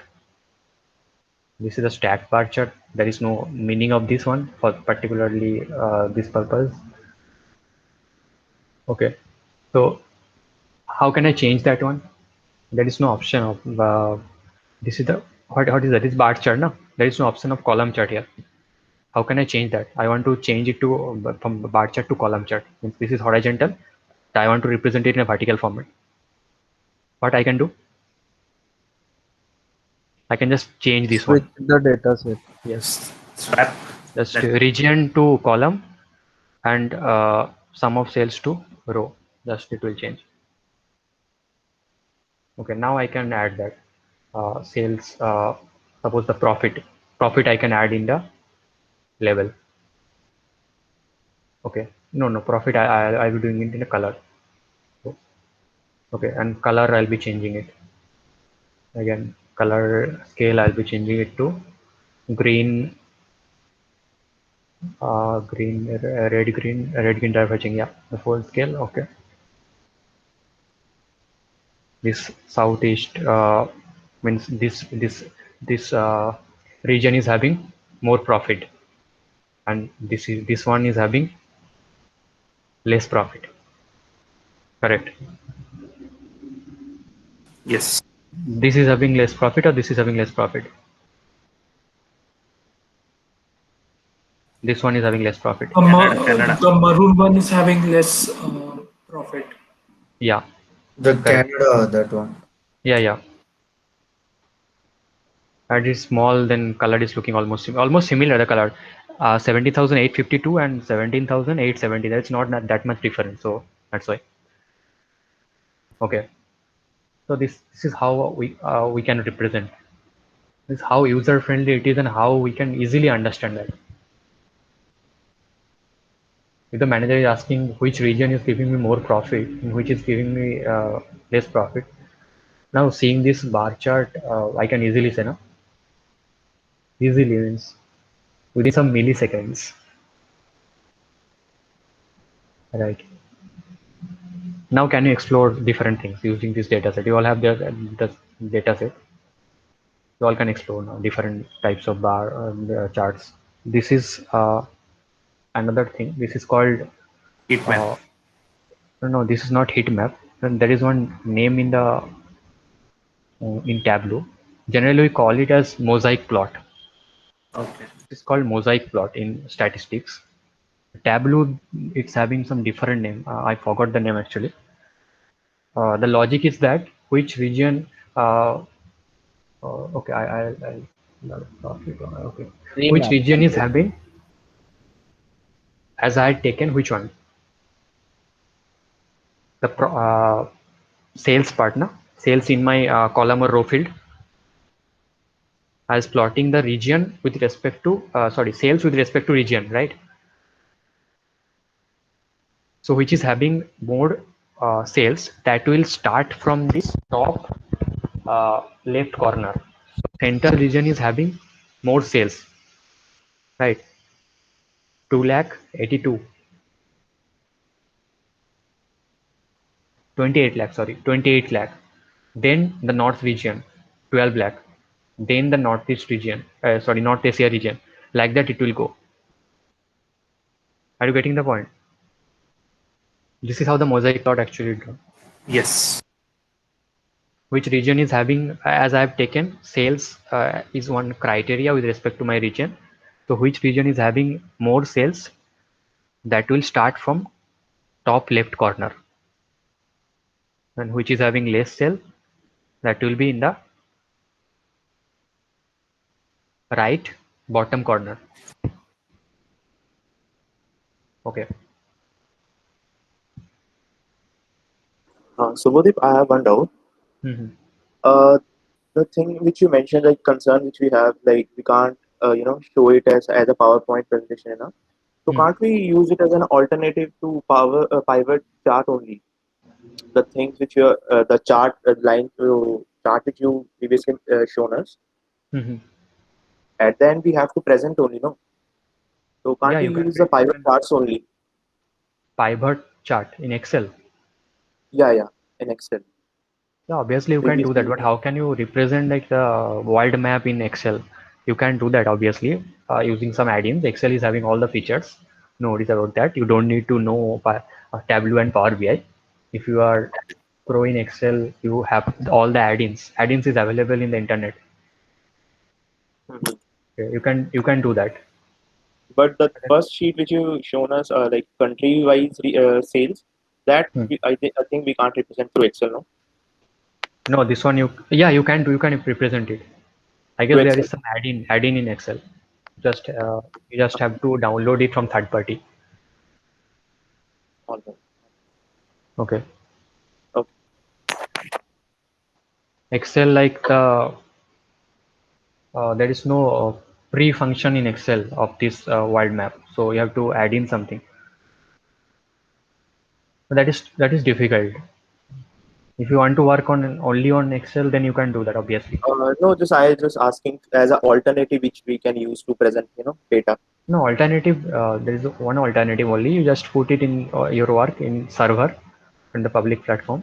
This is the stack bar chart. There is no meaning of this one for particularly this purpose. Okay, so how can I change that one? There is no option of this is the what is that? This bar chart, no? There is no option of column chart here. How can I change that? I want to change it to from bar chart to column chart. Means this is horizontal. I want to represent it in a vertical format. What I can do? I can just change this Switch one. the data set. Yes, Swap. just That- region to column and sum of sales to row. Just it will change. Okay, now I can add that sales. Suppose the profit I can add in the level. Okay, no profit. I'll be doing it in a color. Okay, and color I'll be changing it again. Color scale I'll be changing it to green, red, green diverging. Yeah, the full scale. Okay. This southeast means this region is having more profit, and this one is having less profit. Correct. Yes. This is having less profit, or this is having less profit. This one is having less profit. Canada. The maroon one is having less profit. Yeah. The Correct. Canada, that one. Yeah. And it's small, then color is looking almost similar. The color 17,852 and 17,870. That's not that much difference. So that's why. Okay. So this is how we can represent. This is how user friendly it is, and how we can easily understand that. If the manager is asking which region is giving me more profit and which is giving me less profit, now seeing this bar chart, I can easily say, no, easily means within some milliseconds, right? Now can you explore different things using this data set? You all have the data set. You all can explore now different types of bar charts. This is another thing. This is called Heat map. no, this is not heat map. And there is one name in the in Tableau. Generally, we call it as mosaic plot. Okay. It's called mosaic plot in statistics. Tableau, it's having some different name. I forgot the name actually. The logic is that which region. Okay, okay. Which region is having? As I had taken which one? The sales partner, sales in my column or row field. as plotting the region with respect to sales with respect to region, right? So which is having more sales, that will start from this top left corner. So center region is having more sales, right? 2 lakh 82, 28 lakh, sorry, 28 lakh. Then the north region, 12 lakh. Then the northeast region, North Asia region. Like that it will go. Are you getting the point? This is how the mosaic plot actually drawn. Yes. Which region is having, as I have taken, sales is one criteria with respect to my region. So which region is having more sales, that will start from top left corner. And which is having less sale, that will be in the right bottom corner. Okay. Subodip, I have one doubt. Mhm. The thing which you mentioned, like concern which we have, like we can't, show it as a PowerPoint presentation enough. So Mhm. can't we use it as an alternative to power pivot chart only? The things which you the chart line chart which you previously shown us. Mhm. At the end we have to present only, no? So Yeah, can't we you can use the pivot charts only? pivot chart in Excel. Yeah, in Excel. Yeah, obviously you can do that, Previously, but how can you represent like the world map in Excel? You can do that obviously using some add-ins. Excel is having all the features. No worries about that. You don't need to know Tableau and Power BI. If you are pro in Excel, you have all the add-ins. Add-ins is available in the internet. Mhm. Okay, you can do that. But the first sheet which you shown us, like country-wise sales, that Hmm. I think we can't represent through Excel, no? No, this one you can do. You can represent it. I guess Through there Excel. is some add-in in Excel. Just you just have to download it from third party. All right. Okay. Okay. Excel, like there is no pre-function in Excel of this world map, so you have to add in something. But that is difficult. If you want to work on only on Excel, then you can do that obviously. No, just I just asking as an alternative which we can use to present, data. No alternative. There is one alternative only. You just put it in your work in server in the public platform.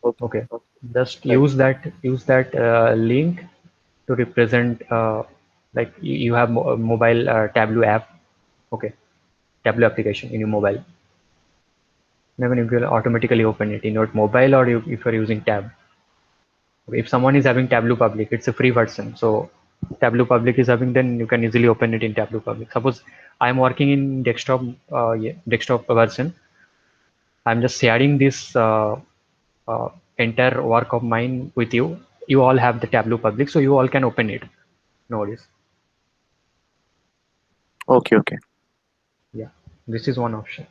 Okay. Okay. Okay. Just Right. use that link to represent like you have mobile Tableau app. Okay. Tableau application in your mobile. Then you will automatically open it in your mobile, or if you're using Tab. Okay, if someone is having Tableau Public, it's a free version. So Tableau Public is having, then you can easily open it in Tableau Public. Suppose I'm working in desktop, desktop version. I'm just sharing this uh, entire work of mine with you. You all have the Tableau Public, so you all can open it. No worries. Okay. Okay. Yeah, this is one option.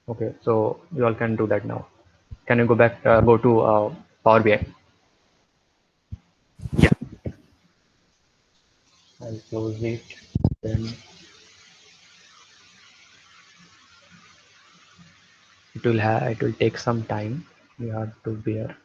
Okay, so you all can do that now. Can you go back, go to Power BI? Yeah. I'll close it. Then it will take some time. You have to bear.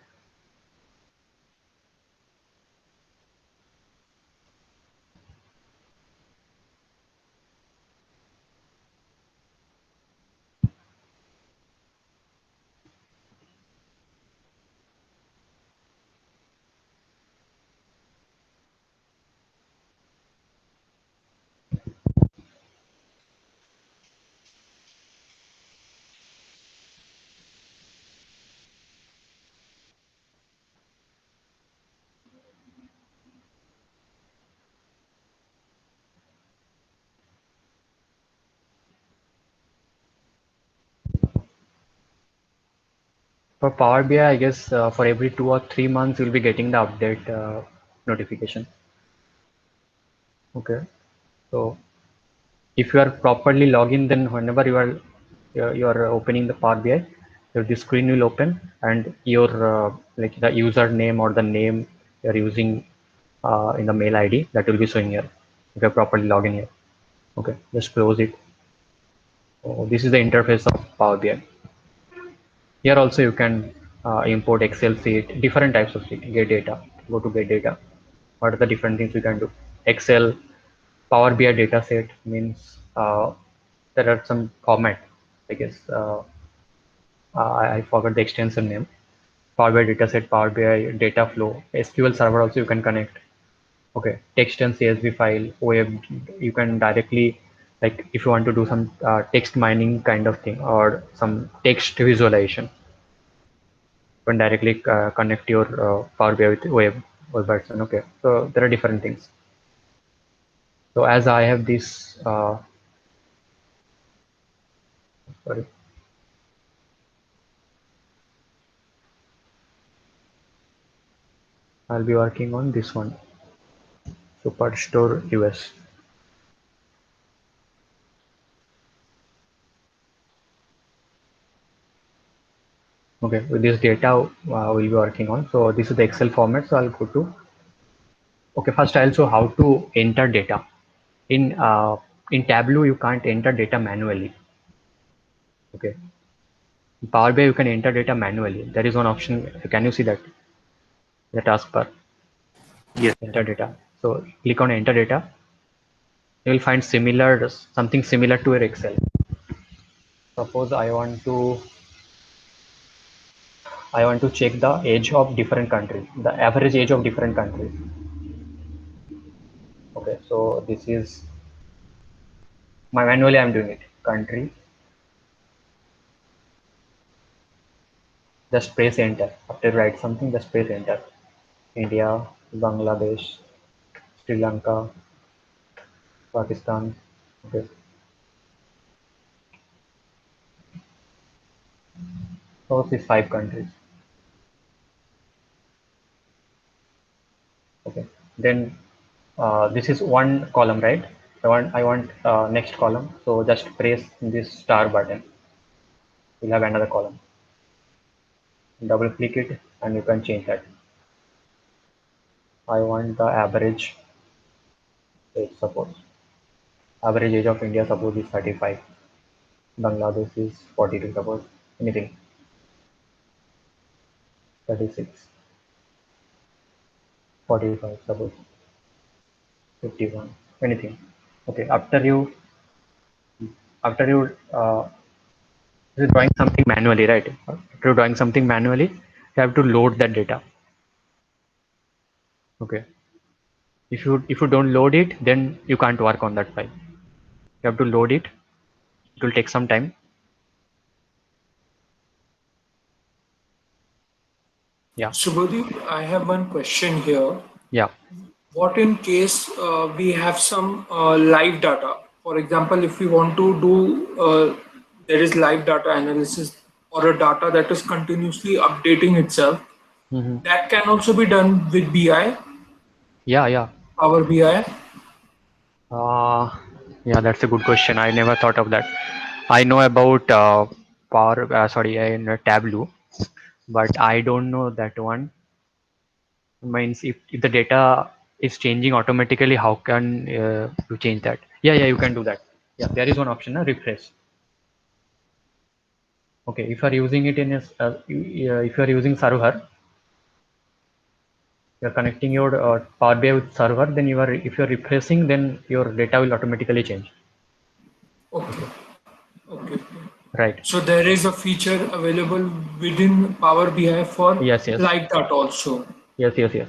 For Power BI, I guess for every 2 or 3 months, you'll be getting the update notification. Okay. So if you are properly logged in, then whenever you are opening the Power BI, So this screen will open, and your like the username or the name you're using in the mail ID, that will be showing here if you're properly logged in here. Okay, just close it. So this is the interface of Power BI. Here also you can import Excel sheet, different types of sheet, get data. Go to get data. What are the different things we can do? Excel, Power BI data set means there are some format. I guess I forgot the extension name. Power BI dataset, Power BI data flow, SQL server also you can connect. Okay, text and CSV file, web, you can directly, like if you want to do some text mining kind of thing or some text visualization, you can directly connect your Power BI with web version. Okay, so there are different things. So as I have this, sorry. I'll be working on this one, Superstore US. Okay, with this data we'll be working on. So this is the Excel format. So I'll go to, okay, first I'll show how to enter data. In Tableau, you can't enter data manually. Okay. In Power BI, you can enter data manually. There is one option. Can you see that? The taskbar. Yes. Enter data. So click on enter data. You will find similar, something similar to your Excel. Suppose I want to check the age of different countries, the average age of different countries. Okay, so this is manually I'm doing it. Country. Just press enter. After you write something, just press enter. India, Bangladesh, Sri Lanka, Pakistan. Okay. So these 5 countries. Okay. Then this is one column, right? I want next column. So just press this star button. You'll have another column. Double click it and you can change that. I want the average age, suppose. Average age of India, suppose, is 35. Bangladesh is 42, suppose. Anything. 36. 45, suppose. 51. Anything. Okay. After you you're drawing something manually, right? If you're drawing something manually, you have to load that data. Okay. If you don't load it, then you can't work on that file. You have to load it. It will take some time. Yeah. Subodhi, I have one question here. Yeah. What in case we have some live data? For example, if we want to do there is live data analysis or a data that is continuously updating itself, Mhm. that can also be done with BI, Yeah. Yeah. Power BI. Uh, yeah, that's a good question. I never thought of that. I know about I know Tableau, but I don't know that one. Means if the data is changing automatically, how can you change that? Yeah, yeah, you can do that. Yeah, there is one option, refresh. Okay, if you are using it in a, if you are using server, you are connecting your Power BI with server, then if you are refreshing, then your data will automatically change. Okay. Okay. Right. So there is a feature available within Power BI for Yes, yes, live data also. yes, yes, yes.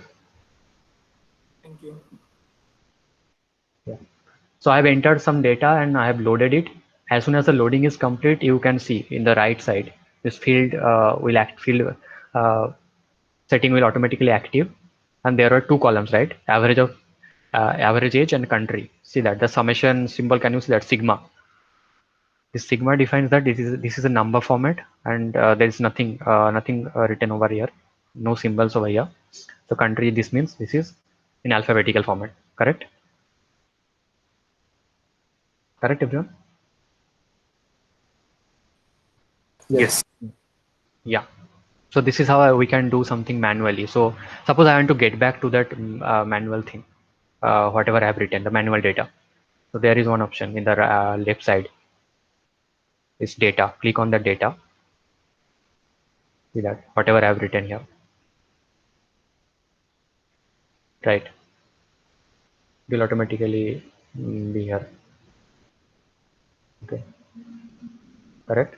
Thank you. Yeah. So I have entered some data and I have loaded it. As soon as the loading is complete, you can see in the right side, this field uh, setting will automatically active, and there are 2 columns, right? Average age and country. See that the summation symbol. Can you see that sigma? This sigma defines that this is a number format, and there is nothing written over here, no symbols over here. So country, this means this is in alphabetical format. Correct? Correct, everyone? Yes. Yeah. So this is how we can do something manually. So suppose I want to get back to that manual thing, whatever I have written, the manual data. So there is one option in the left side. Is data. Click on the data. See that whatever I have written here. Right. It will automatically be here. Okay. Correct.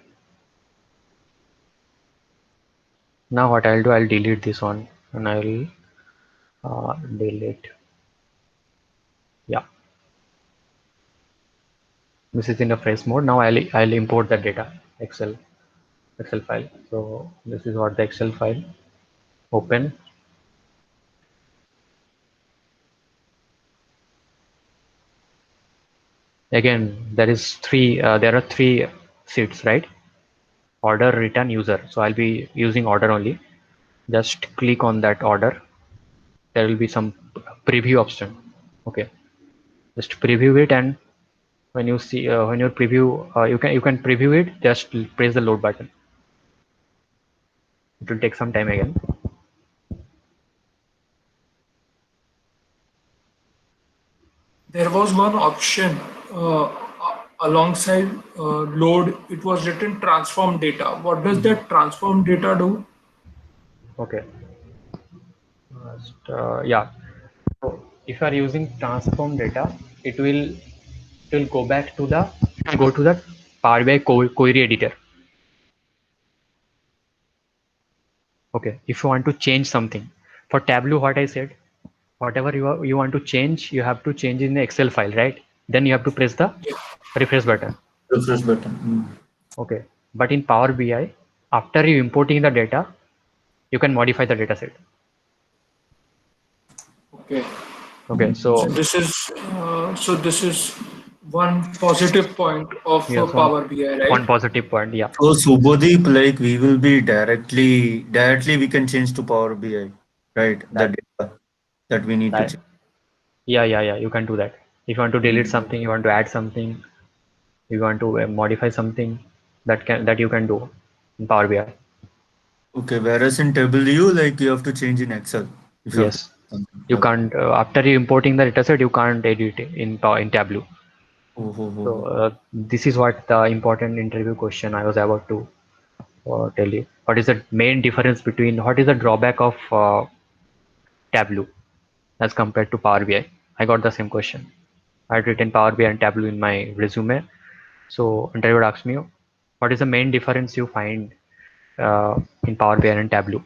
Now what I'll do, I'll delete this one and I will delete. Yeah. This is in a fresh mode. Now I'll import the data Excel file. So this is what the Excel file. Open. Again, there are three sheets, right? Order, return, user. So I'll be using order only. Just click on that order. There will be some preview option. Okay. Just preview it, and when you see when you preview, you can preview it. Just press the load button. It will take some time again. There was one option alongside load. It was written transform data. What does that transform data do? Okay. Yeah. So if you are using transform data, it will go back to the Power BI query editor. Okay. If you want to change something for Tableau, what I said, whatever you want to change, you have to change in the Excel file, right? Then you have to press the refresh button. Refresh button. Okay. But in Power BI, after you importing the data, you can modify the data set. Okay. Okay. So this is one positive point of Yes, Power BI, right? one positive point. Yeah. So Subodip, like we will be directly we can change to Power BI, right? The That, data that we need to change. yeah. You can do that. If you want to delete something, you want to add something, you want to modify something, that you can do in Power BI. Okay, whereas in TableView, like you have to change in Excel if you have to. Yes. You Okay. can't after you importing the dataset, you can't edit it in Tableau. So this is what the important interview question I was about to tell you. What is the main difference between, what is the drawback of Tableau as compared to Power BI? I got the same question. I had written Power BI and Tableau in my resume. So interviewer asked me, what is the main difference you find in Power BI and Tableau?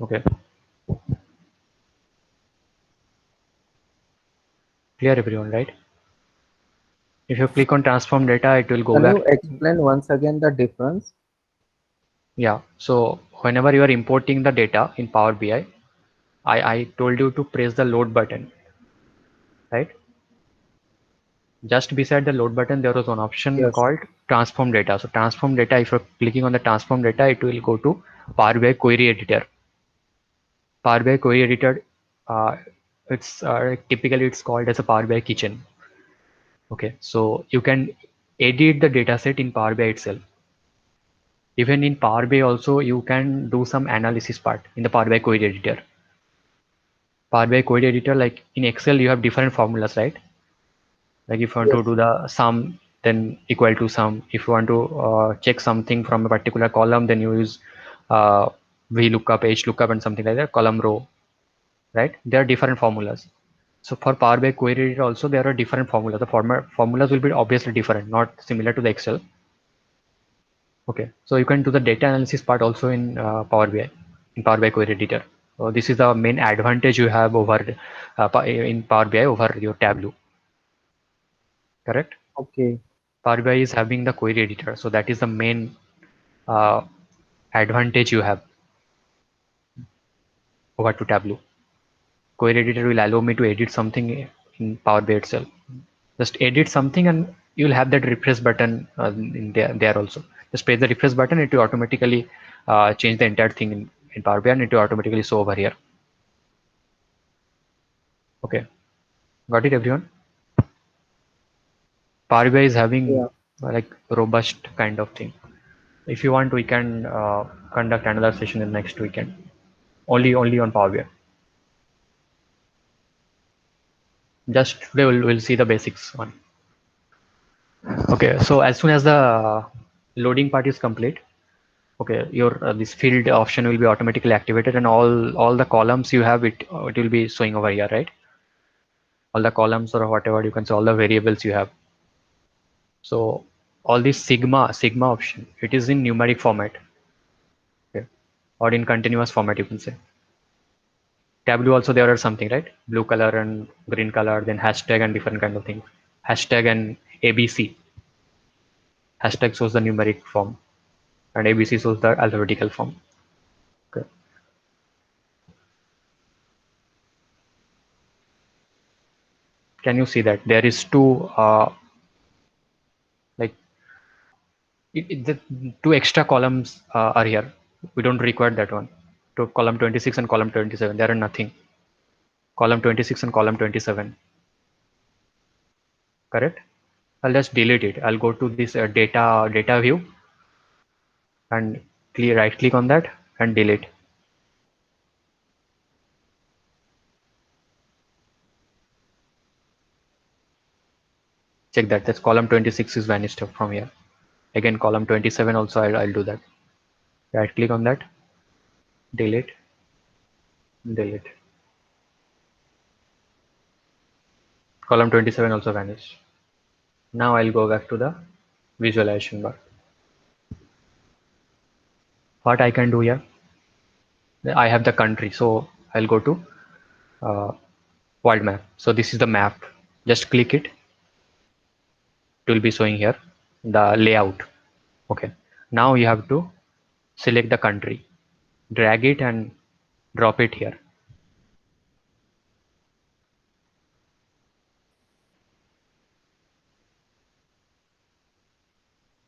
Okay. Clear everyone, right? If you click on transform data, it will go Can back. you explain once again the difference? Yeah. So whenever you are importing the data in Power BI, I told you to press the load button, right? Just beside the load button, there was one option Yes. called transform data. So transform data, if you're clicking on the transform data, it will go to Power BI query editor. Power BI query editor, it's typically it's called as a Power BI kitchen. Okay, so you can edit the dataset in Power BI itself. Even in Power BI also, you can do some analysis part in the Power BI query editor. Power BI query editor, like in Excel, you have different formulas, right? Like if you want to do the sum, then equal to sum. If you want to check something from a particular column, then you use VLOOKUP, HLOOKUP, and something like that, column row, right? There are different formulas. So for Power BI query editor also, there are different formulas. The formulas will be obviously different, not similar to the Excel. Okay, so you can do the data analysis part also in Power BI, in Power BI query editor. So this is the main advantage you have over in Power BI over your Tableau. Correct? Okay. Power BI is having the query editor, so that is the main uh, advantage you have over to Tableau. Query editor will allow me to edit something in Power BI itself. Just edit something and you'll have that refresh button in there also. Just press the refresh button, it will automatically change the entire thing in Power BI, and it will automatically show over here. Okay, got it everyone? Power BI is having like robust kind of thing. If you want, we can conduct another session in next weekend. Only on Power BI. Just today we'll see the basics one. Okay, so as soon as the loading part is complete, okay, your this field option will be automatically activated, and all the columns you have, it will be showing over here, right? All the columns or whatever you can say, all the variables you have. So all this sigma option, it is in numeric format, okay, or in continuous format, you can say. Tableau also there are something, right? Blue color and green color, then hashtag and different kind of things. Hashtag and ABC. Hashtag shows the numeric form, and ABC shows the alphabetical form. Okay. Can you see that there is two like the two extra columns are here? We don't require that one. To column 26 and column 27, there are nothing. Column 26 and column 27. Correct? I'll just delete it. I'll go to this data view and right click on that and delete. Check that. That's column 26 is vanished from here. Again, column 27 also I'll do that. Right click on that, delete, delete. Column 27 also vanished. Now I'll go back to the visualization bar. What I can do here, I have the country, so I'll go to world map. So this is the map. Just click it. It will be showing here the layout. Okay. Now you have to select the country, drag it and drop it here.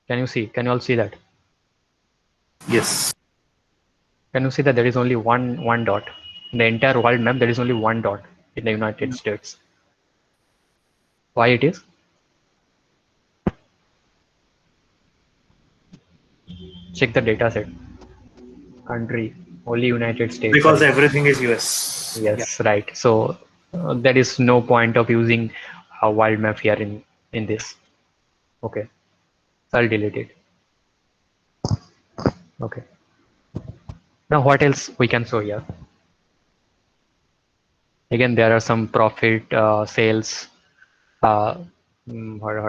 Can you see? Can you all see that? Yes. Can you see that there is only one dot in the entire world map? There is only one dot in the United States. Why it is? Check the data set. Country, only United States. Because everything is US. Yes, yeah. Right. So there is no point of using a world map here in this. Okay, so I'll delete it. Okay. Now what else we can show here? Again, there are some profit, sales. What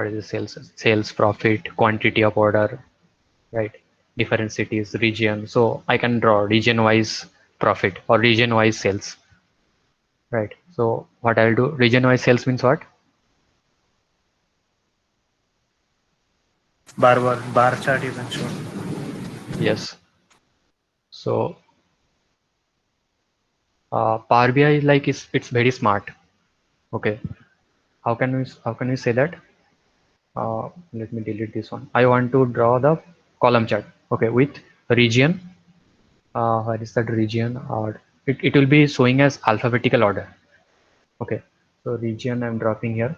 is the sales profit, quantity of order, right? Different cities, region. So I can draw region-wise profit or region-wise sales, right? So what I'll do, region-wise sales means what? Bar chart you can show. Yes. So Power BI like it's very smart. Okay. How can we say that? Let me delete this one. I want to draw the column chart. Okay, with region. Where is that region? Or it will be showing as alphabetical order. Okay, so region I'm dropping here.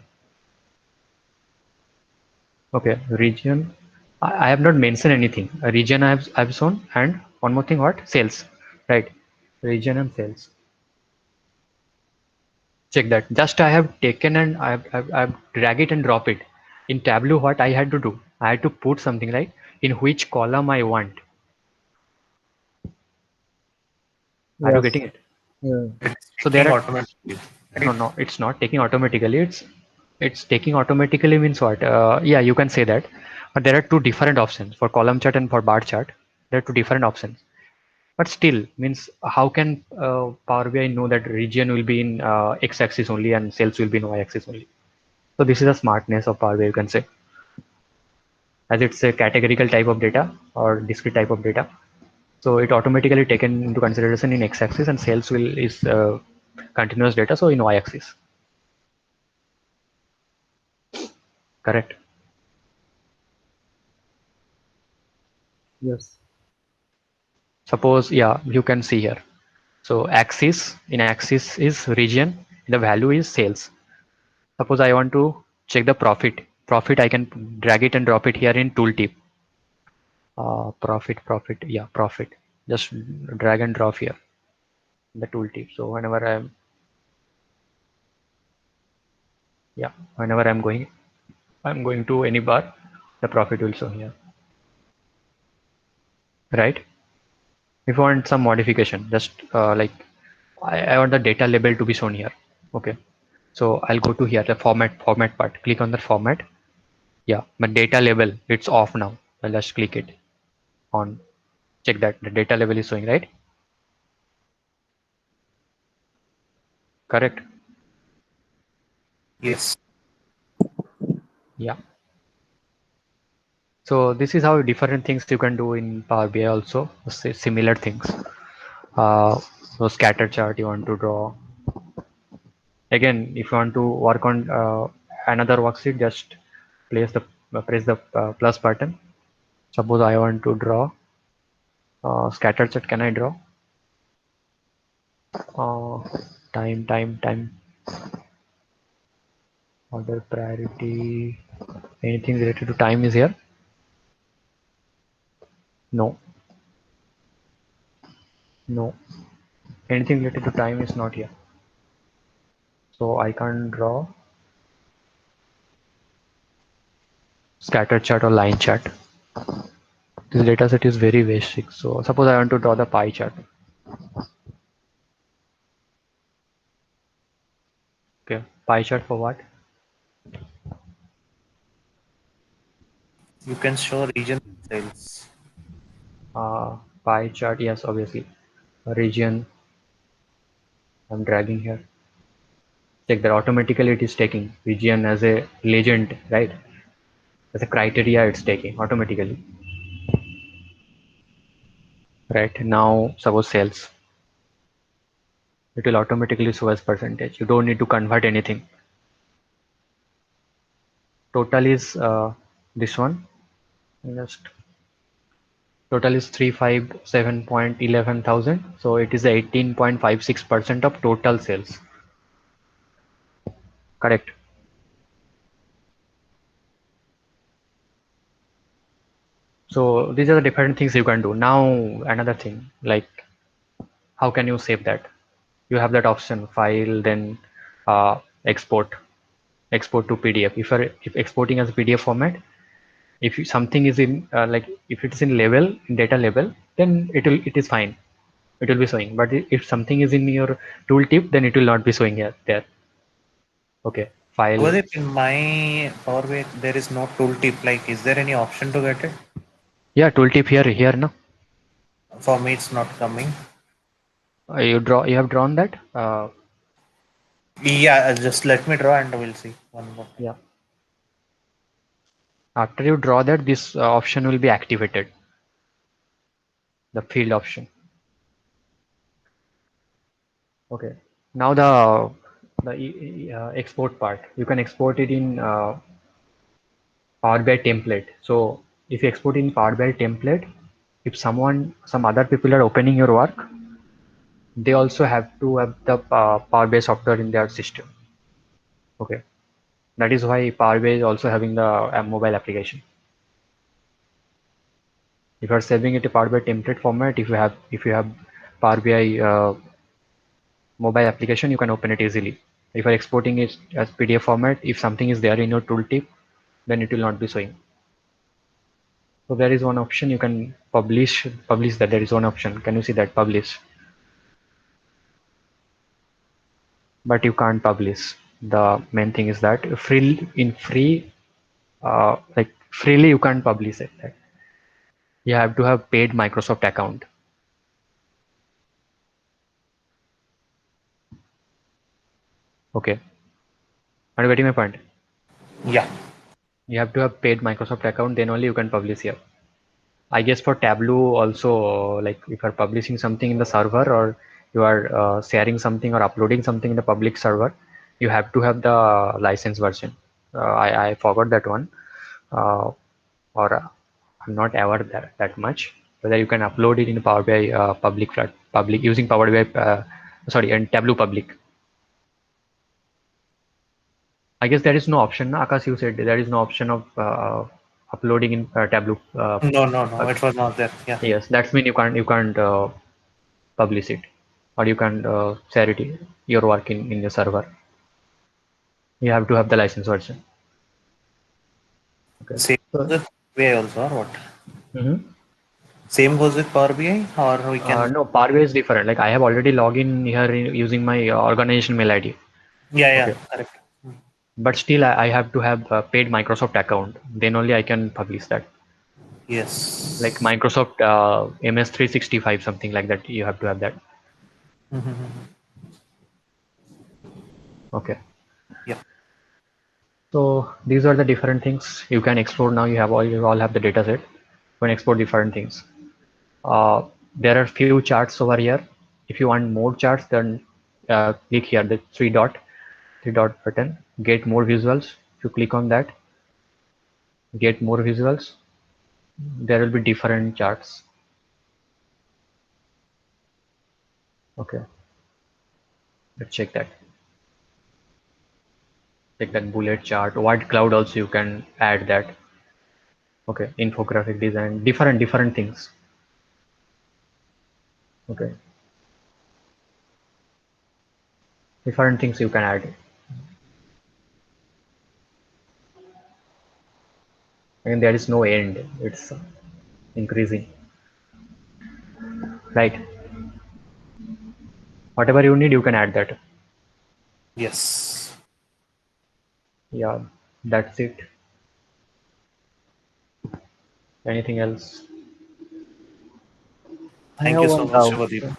Okay, region. I have not mentioned anything. A region I've shown, and one more thing, what? Sales, right? Region and sales. Check that. Just I have taken and I've drag it and drop it. In Tableau, what I had to do, I had to put something like in which column I want. Are you getting it? Yeah. So there are automatically. no, it's not taking automatically. It's taking automatically means what? Yeah, you can say that. But there are two different options for column chart and for bar chart. There are two different options. But still, means how can Power BI know that region will be in x-axis only and sales will be in y-axis only? So this is the smartness of Power BI, you can say, as it's a categorical type of data or discrete type of data. So it automatically taken into consideration in x-axis, and sales is continuous data, so in y-axis. Correct. Yes. Suppose, yeah, you can see here. So axis is region, the value is sales. Suppose I want to check the profit. Profit, I can drag it and drop it here in tooltip. Profit, yeah, profit. Just drag and drop here, the tooltip. So whenever I'm going to any bar, the profit will show here, right? If you want some modification, just like I want the data label to be shown here. Okay, so I'll go to here, the format part. Click on the format. Yeah, but data label, it's off now. I'll just click it on. Check that the data label is showing, right? Correct. Yes. Yeah. So this is how different things you can do in Power BI also, similar things. So scatter chart you want to draw. Again, if you want to work on another worksheet, just press the plus button. Suppose I want to draw scatter chart. Can I draw? Time. Order priority. Anything related to time is here? No. Anything related to time is not here. So I can't draw scatter chart or line chart. This data set is very basic. So suppose I want to draw the pie chart. Okay, pie chart for what? You can show region sales. Pie chart, yes, obviously. Region, I'm dragging here. Check that automatically it is taking region as a legend, right? As a criteria it's taking automatically. Right, now suppose sales. It will automatically show as percentage. You don't need to convert anything. Total is this one. Just total is 357.11 thousand. So it is 18.56% of total sales. Correct. So these are the different things you can do. Now another thing, like how can you save that? You have that option, file, then export to PDF. If exporting as a PDF format, if something is in like if it is in data label, then it is fine, it will be showing. But if something is in your tooltip, then it will not be showing here there. Okay, file. Pradeep, in my Power BI, there is no tooltip. Like, is there any option to get it? Yeah, tooltip here no. For me, it's not coming. You have drawn that. Yeah, just let me draw and we'll see one more. Yeah. After you draw that, this option will be activated. The field option. Okay. Now the export part. You can export it in Power BI template. So if you export in Power BI template, if some other people are opening your work, they also have to have the Power BI software in their system. Okay, that is why Power BI is also having the mobile application. If you are saving it in Power BI template format, if you have Power BI mobile application, you can open it easily. If you are exporting it as PDF format, if something is there in your tooltip, then it will not be showing. So there is one option you can publish that. There is one option. Can you see that, publish? But you can't publish. The main thing is that freely you can't publish it. You have to have paid Microsoft account. Okay, are you getting my point? Yeah. You have to have paid Microsoft account, then only you can publish here. I guess for Tableau also, like if you are publishing something in the server, or you are sharing something or uploading something in the public server, you have to have the license version. I forgot that one, or I'm not aware that much. Whether you can upload it in Power BI public using Power BI, and Tableau public. I guess there is no option. Akash, you said there is no option of uploading in Tableau. No, it was not there. Yeah. Yes, that's mean you can't publish it, or you can't share it your work in the server. You have to have the license version. Okay. Same goes with Power BI also, or what? Mhm. Same goes with Power BI, or we can. No, Power BI is different. Like I have already logged in here using my organization mail ID. Yeah, Okay. correct. But still, I have to have a paid Microsoft account. Then only I can publish that. Yes. Like Microsoft MS 365, something like that. You have to have that. Okay. Yeah. So these are the different things you can explore now. You all have the data set. You can explore different things. There are few charts over here. If you want more charts, then click here the three dot button. Get more visuals. If you click on that, get more visuals. There will be different charts. Okay. Let's check that. Check that bullet chart. White cloud also you can add that. Okay. Infographic design. Different things. Okay. Different things you can add. And there is no end. It's increasing. Right. Whatever you need, you can add that. Yes. Yeah, that's it. Anything else? I Thank have you so one much, doubt. Shubhadeep.